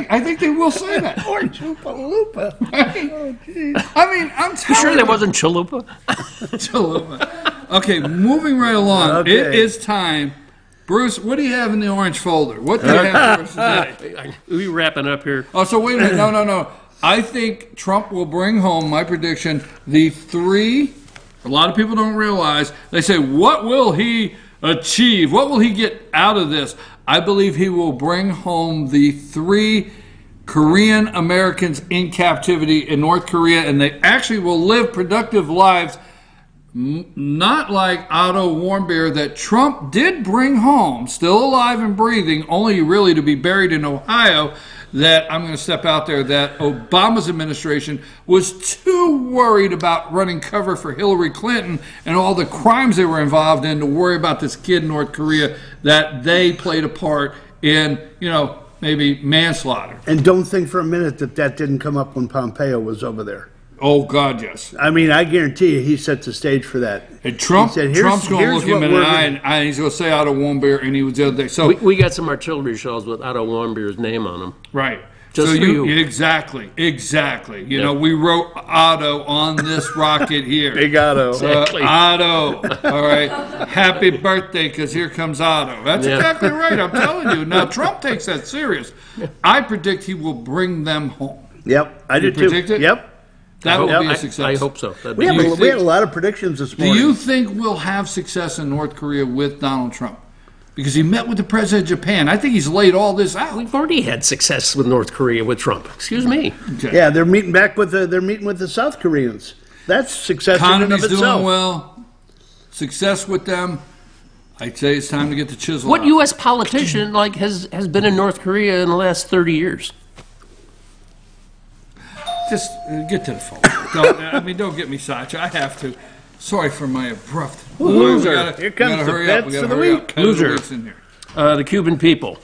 I think they will say that. Orange Oompa Loompa. I mean, I'm telling you. Sure that wasn't Chalupa? Chalupa. Okay, moving right along. Okay. It is time. Bruce, what do you have in the orange folder? What do you have for us today? We wrapping up here. Oh, so wait a minute. No. I think Trump will bring home, my prediction, the three, a lot of people don't realize, they say, what will he achieve? What will he get out of this? I believe he will bring home the 3 Korean Americans in captivity in North Korea, and they actually will live productive lives, not like Otto Warmbier that Trump did bring home, still alive and breathing, only really to be buried in Ohio, that I'm going to step out there, that Obama's administration was too worried about running cover for Hillary Clinton and all the crimes they were involved in to worry about this kid in North Korea, that they played a part in, maybe manslaughter. And don't think for a minute that didn't come up when Pompeo was over there. Oh, God, yes. I mean, I guarantee you he set the stage for that. And Trump's going to look him in the eye, and he's going to say Otto Warmbier, and he was the other day. So we got some artillery shells with Otto Warmbier's name on them. Right. Just for you. Exactly. We wrote Otto on this rocket here. Big Otto. Exactly. Otto. All right. Happy birthday, because here comes Otto. That's exactly right. I'm telling you. Now, Trump takes that serious. I predict he will bring them home. Yep. I did too. Predict it? Yep. That will be a success. I hope so. We had a lot of predictions this morning. Do you think we'll have success in North Korea with Donald Trump? because he met with the president of Japan. I think he's laid all this out. We've already had success with North Korea with Trump. Excuse me. Okay. Yeah, they're meeting with the South Koreans. That's success in and of Economy's itself. doing well. Success with them. I'd say it's time to get the chisel What out. U.S. politician has been in North Korea in the last 30 years? Just get to the phone. Don't get me sidetracked. I have to. Sorry for my abrupt. Loser. Here comes the bets of the week. Loser. In here. The Cuban people.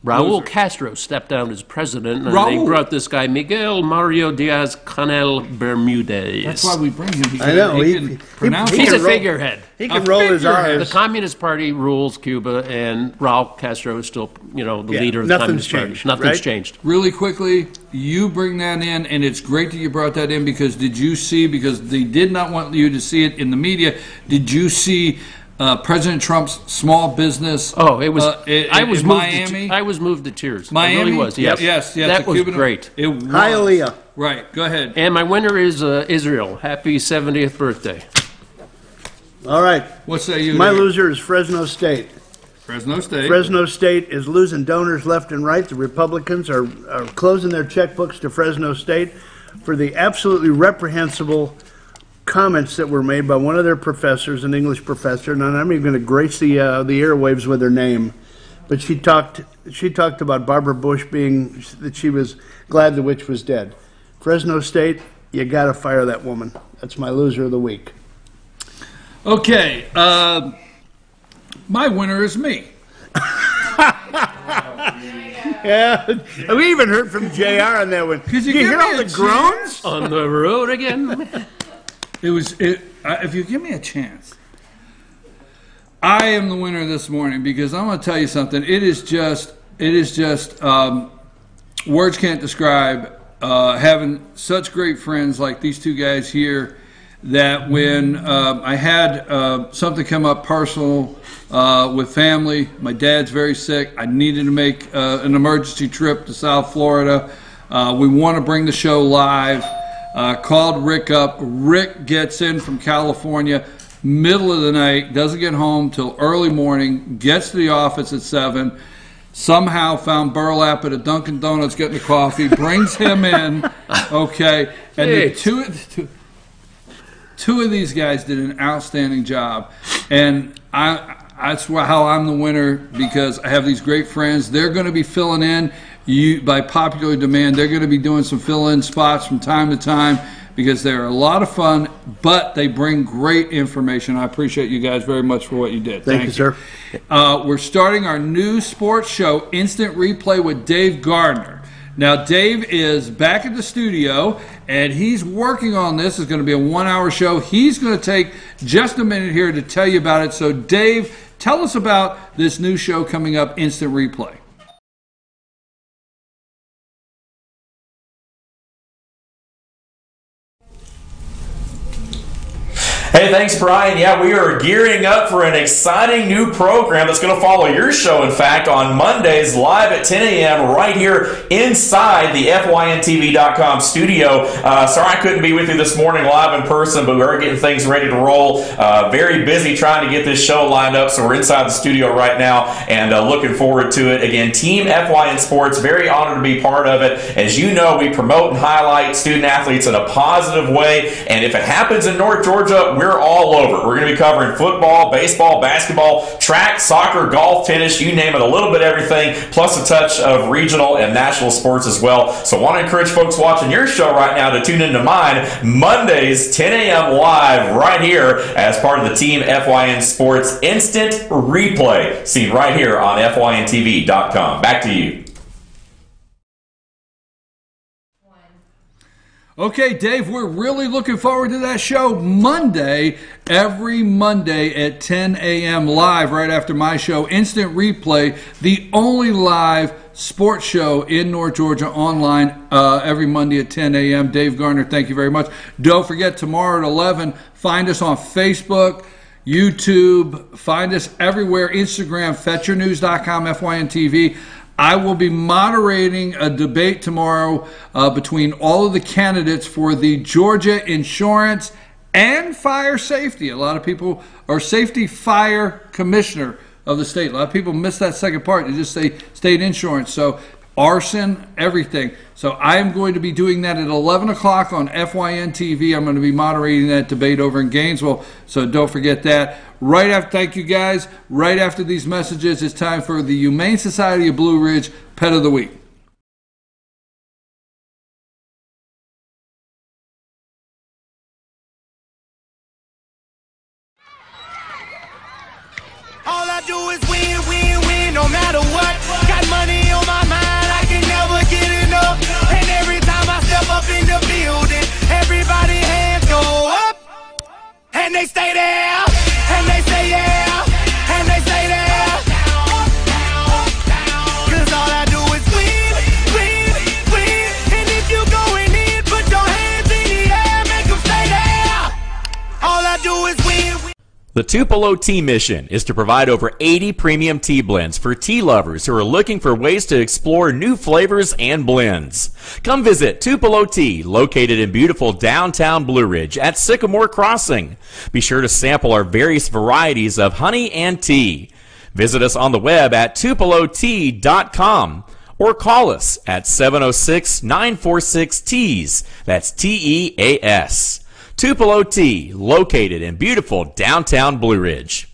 Raul Loser. Castro stepped down as president, and Raul. they brought this guy, Miguel Mario Diaz-Canel Bermudez. That's why we bring him. I know. He can pronounce He's it. a figurehead. He can roll his The R's. Communist Party rules Cuba, and Raul Castro is still, the leader of the nothing's Communist Party. changed, Nothing's right? changed. Really quickly, you bring that in, and it's great that you brought that in because did you see, because they did not want you to see it in the media, did you see President Trump's small business? Oh, it was. I was Miami. I was moved to tears. Miami? I really was. Yes. Yes. That the was Cuban- great. It was. Hialeah. Right. Go ahead. And my winner is Israel. Happy 70th birthday. All right. What say you? My there? loser is Fresno State. Fresno State. Fresno State is losing donors left and right. The Republicans are closing their checkbooks to Fresno State for the absolutely reprehensible comments that were made by one of their professors, an English professor, and I'm even going to grace the airwaves with her name. But she talked about Barbara Bush that she was glad the witch was dead. Fresno State, you got to fire that woman. That's my loser of the week. Okay. My winner is me. Yeah, we even heard from JR on that one. Did you give hear me all a the groans? On the road again. If you give me a chance, I am the winner this morning because I'm going to tell you something. It is just words can't describe having such great friends like these two guys here. That when I had something come up personal with family, my dad's very sick. I needed to make an emergency trip to South Florida. We want to bring the show live. Called Rick up. Rick gets in from California, middle of the night, doesn't get home till early morning, gets to the office at 7, somehow found burlap at a Dunkin' Donuts getting the coffee, brings him in, okay, and the two of these guys did an outstanding job, and that's how I'm the winner because I have these great friends. They're going to be filling in. By popular demand, they're going to be doing some fill-in spots from time to time because they're a lot of fun, but they bring great information. I appreciate you guys very much for what you did. Thank you, sir. We're starting our new sports show, Instant Replay with Dave Gardner. Now, Dave is back at the studio, and he's working on this. It's going to be a 1-hour show. He's going to take just a minute here to tell you about it. So, Dave, tell us about this new show coming up, Instant Replay. Hey, thanks, Brian. Yeah, we are gearing up for an exciting new program that's going to follow your show, in fact, on Mondays, live at 10 a.m. right here inside the FYNTV.com studio. Sorry I couldn't be with you this morning live in person, but we are getting things ready to roll. Very busy trying to get this show lined up, so we're inside the studio right now and looking forward to it. Again, Team FYN Sports, very honored to be part of it. As you know, we promote and highlight student athletes in a positive way, and if it happens in North Georgia, we're all over. We're going to be covering football, baseball, basketball, track, soccer, golf, tennis, you name it, a little bit of everything, plus a touch of regional and national sports as well. So I want to encourage folks watching your show right now to tune into mine Mondays, 10 a.m. live right here as part of the Team FYN Sports Instant Replay, seen right here on FYNTV.com. Back to you. Okay, Dave, we're really looking forward to that show Monday, every Monday at 10 a.m. live right after my show, Instant Replay, the only live sports show in North Georgia online every Monday at 10 a.m. Dave Gardner, thank you very much. Don't forget, tomorrow at 11, find us on Facebook, YouTube, find us everywhere, Instagram, FetcherNews.com, FYNTV. I will be moderating a debate tomorrow between all of the candidates for the Georgia Insurance and Fire Safety. A lot of people are Safety Fire Commissioner of the state. A lot of people miss that second part. They just say state insurance. So arson, everything. So I am going to be doing that at 11 o'clock on FYN TV. I'm going to be moderating that debate over in Gainesville, so don't forget that. Right after, thank you guys. Right after these messages, it's time for the Humane Society of Blue Ridge Pet of the Week. All I do is win, win, win, no matter what. Got money on my mind, I can never get enough. And every time I step up in the building, everybody hands go up. And they stay there, and they say yeah, and they say there. Cause all I do is win, win, win. And if you going in, put your hands in the air, make them stay there. All I do is win, win. The Tupelo Tea mission is to provide over 80 premium tea blends for tea lovers who are looking for ways to explore new flavors and blends. Come visit Tupelo Tea, located in beautiful downtown Blue Ridge at Sycamore Crossing. Be sure to sample our various varieties of honey and tea. Visit us on the web at tupelotea.com or call us at 706-946-TEAS. That's TEAS. Tupelo Tea, located in beautiful downtown Blue Ridge.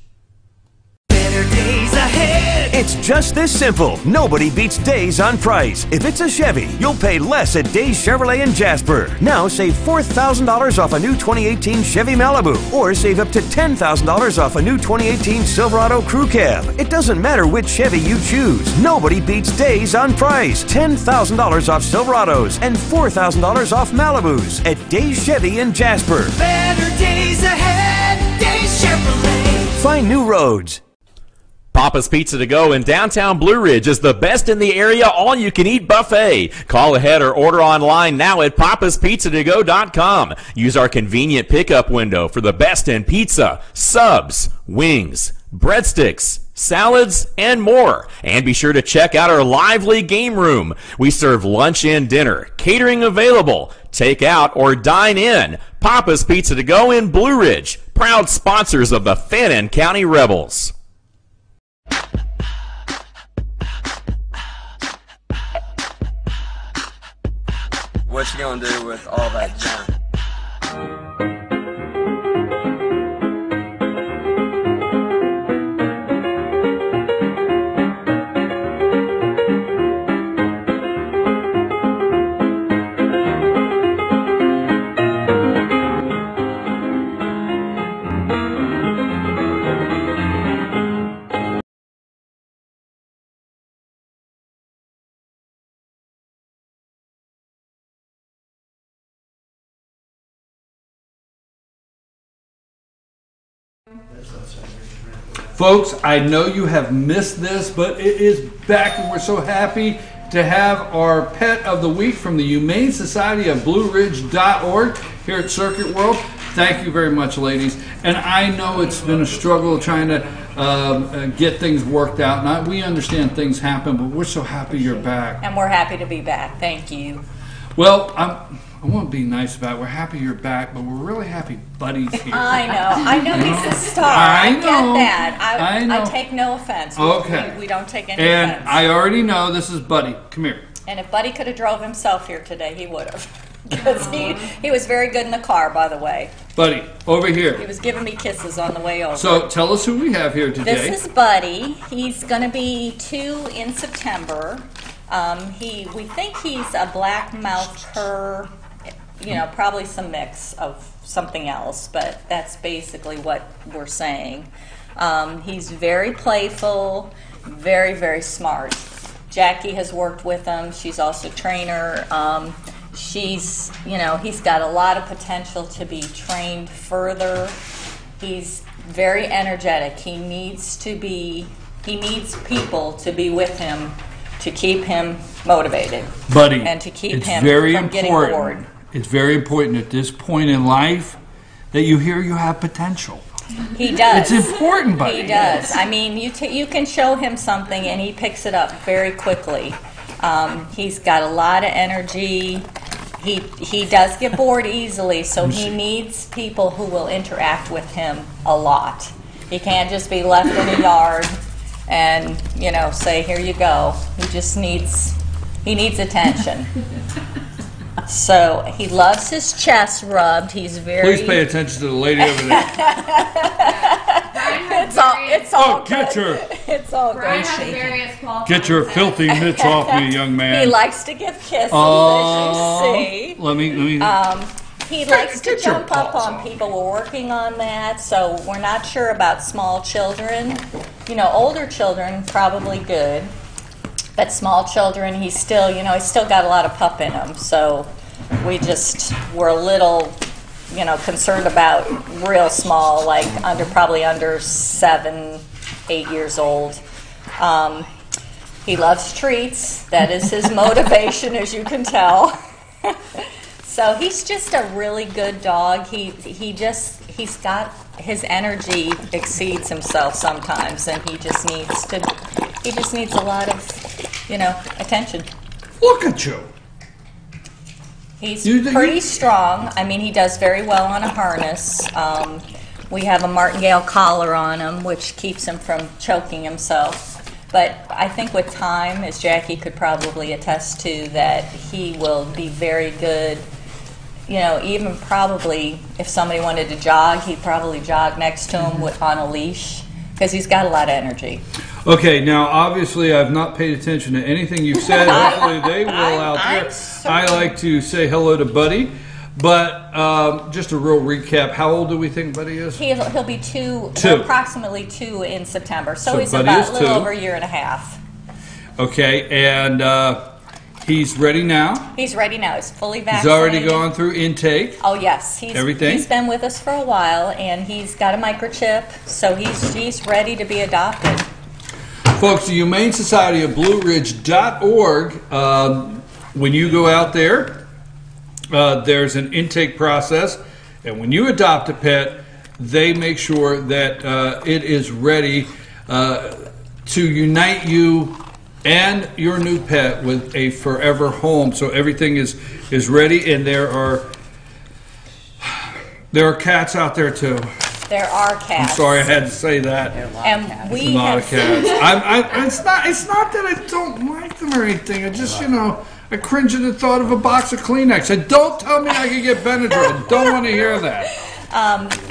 Better days ahead. It's just this simple. Nobody beats Days on price. If it's a Chevy, you'll pay less at Days Chevrolet in Jasper. Now save $4,000 off a new 2018 Chevy Malibu, or save up to $10,000 off a new 2018 Silverado Crew Cab. It doesn't matter which Chevy you choose. Nobody beats Days on price. $10,000 off Silverados and $4,000 off Malibus at Days Chevy in Jasper. Better days ahead. Days Chevrolet. Find new roads. Papa's Pizza to Go in downtown Blue Ridge is the best in the area all-you-can-eat buffet. Call ahead or order online now at papaspizzatogo.com. Use our convenient pickup window for the best in pizza, subs, wings, breadsticks, salads, and more. And be sure to check out our lively game room. We serve lunch and dinner, catering available, take out or dine in. Papa's Pizza to Go in Blue Ridge, proud sponsors of the Fannin County Rebels. What you gonna do with all that junk? Folks, I know you have missed this, but it is back, and we're so happy to have our Pet of the Week from the Humane Society of BlueRidge.org here at Circuit World. Thank you very much, ladies. And I know it's been a struggle trying to get things worked out. And we understand things happen, but we're so happy you're back. And we're happy to be back. Thank you. Well, I want to be nice about it. We're happy you're back, but we're really happy Buddy's here. I know he's a star. I get know. that. I know. I take no offense. Okay. We don't take any And offense. I already know this is Buddy. Come here. And if Buddy could have drove himself here today, he would have. Because he was very good in the car, by the way. Buddy, over He here. was giving me kisses on the way over. So tell us who we have here today. This is Buddy. He's going to be 2 in September. We think he's a black mouth cur, probably some mix of something else, but that's basically what we're saying. He's very playful, very, very smart. Jackie has worked with him. She's also a trainer. He's got a lot of potential to be trained further. He's very energetic. He needs people to be with him to keep him motivated. Buddy, and to keep it's him very from getting important. bored. It's very important at this point in life that you hear you have potential. He does. It's important, Buddy. He does. I mean, you can show him something and he picks it up very quickly. He's got a lot of energy. He does get bored easily, so he needs people who will interact with him a lot. He can't just be left in a yard and, you know, say, here you go. He needs attention. So he loves his chest rubbed. He's very... Please pay attention to the lady over there. It's all get good. your... It's all Brian good. has various qualifications. Get your filthy mitts off me, young man. He likes to give kisses, as you see. Let me... He likes to Get your jump up paws on off. people. We're working on that, so we're not sure about small children. You know, older children, probably good. But small children, he's still got a lot of pup in him. So we're a little, you know, concerned about real small, like probably under 7, 8 years old. He loves treats. That is his motivation, as you can tell. So he's just a really good dog. He's got his energy exceeds himself sometimes, and he just needs a lot of, you know, attention. Look at you. He's pretty strong. I mean, he does very well on a harness. We have a martingale collar on him, which keeps him from choking himself. But I think with time, as Jackie could probably attest to, that he will be very good. You know, even probably if somebody wanted to jog, he'd probably jog next to him on a leash, because he's got a lot of energy. Okay, now obviously I've not paid attention to anything you've said. Hopefully they will out there. I like to say hello to Buddy, but just a real recap. How old do we think Buddy is? He'll be two, approximately 2 in September. So he's Buddy about is a little 2. over a year and a half. Okay, and he's ready now? He's ready now. He's fully He's vaccinated. already gone through intake. Oh yes, Everything? He's been with us for a while, and he's got a microchip, so he's ready to be adopted. Folks, the Humane Society of Blue Ridge.org, when you go out there, there's an intake process, and when you adopt a pet, they make sure that it is ready to unite you and your new pet with a forever home. So everything is ready, and there are cats out there too. There are cats. I'm sorry I had to say that. And we a lot of have cats. It's not that I don't like them or anything. I just, I cringe at the thought of a box of Kleenex. And don't tell me I can get Benadryl. I don't want to hear that.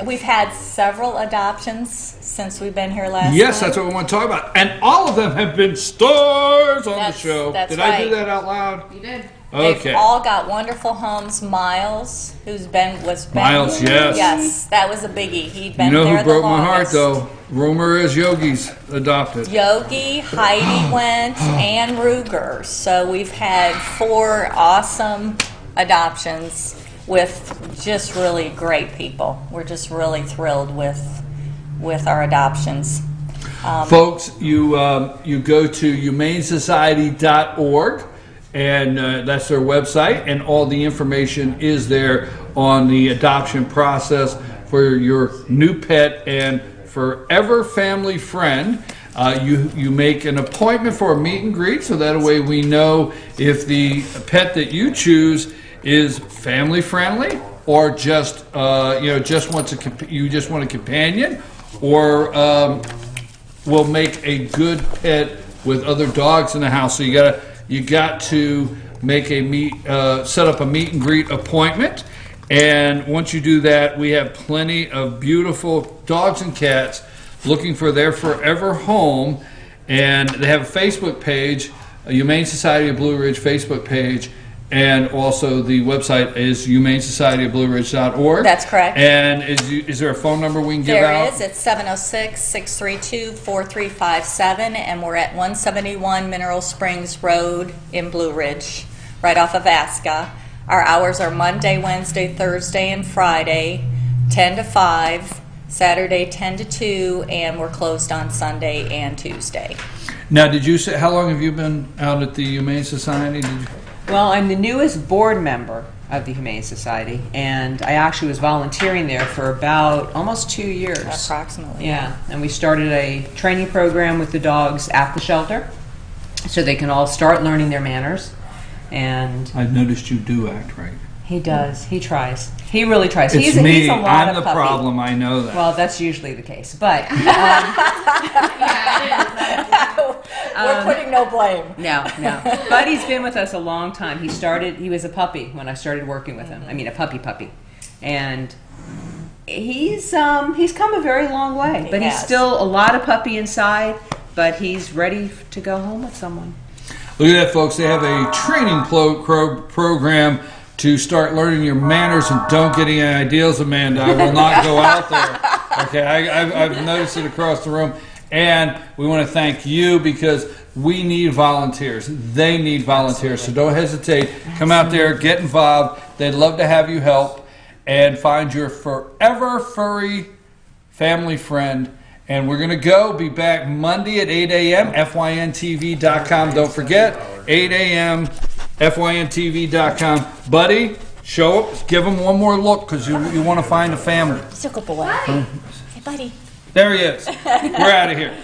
We've had several adoptions since we've been here last Yes, night. that's what we want to talk about. And all of them have been stars on the show. that's Did I do right. that out loud? You did. Okay. They've all got wonderful homes. Miles, was Miles, yes. Yes, that was a biggie. He'd been You know there who broke the my heart, longest. though? Rumor is Yogi's adopted. Yogi, Heidi went, and Ruger. So we've had 4 awesome adoptions with just really great people. We're just really thrilled with our adoptions. Folks, you go to humanesociety.org, and that's their website, and all the information is there on the adoption process for your new pet and forever family friend. You make an appointment for a meet and greet, so that way we know if the pet that you choose is family friendly, or just you just want a companion, or will make a good pet with other dogs in the house. So you got to make set up a meet and greet appointment. And once you do that, we have plenty of beautiful dogs and cats looking for their forever home. And they have a Facebook page, a Humane Society of Blue Ridge Facebook page, and also the website is humanesocietyofblueridge.org. That's correct. And is there a phone number we can give out? There is. It's 706-632-4357, and we're at 171 Mineral Springs Road in Blue Ridge, right off of Vasca. Our hours are Monday, Wednesday, Thursday, and Friday, 10 to 5, Saturday, 10 to 2, and we're closed on Sunday and Tuesday. Now, did you say, how long have you been out at the Humane Society? Well, I'm the newest board member of the Humane Society, and I actually was volunteering there for about almost 2 years. Approximately. Yeah, and we started a training program with the dogs at the shelter so they can all start learning their manners. And I've noticed you do act right. He does. He tries. He really tries. It's He's me. a lot I'm of the puppy. problem. I know that. Well, that's usually the case, but We're putting no blame. No. Buddy's been with us a long time. He was a puppy when I started working with him. I mean, a puppy. And he's come a very long way. But he's still a lot of puppy inside, but he's ready to go home with someone. Look at that, folks. They have a training program to start learning your manners, and don't get any ideas, Amanda. I will not go out there. Okay, I've noticed it across the room. And we want to thank you because we need volunteers. They need volunteers. So don't hesitate. Come out there, get involved. They'd love to have you help and find your forever furry family friend. And we're going to be back Monday at 8 a.m. FYNTV.com. Don't forget, 8 a.m. FYNTV.com. Buddy, show up. Give them one more look because you want to find a family. Circle boy. Hey, buddy. There he is. We're out of here.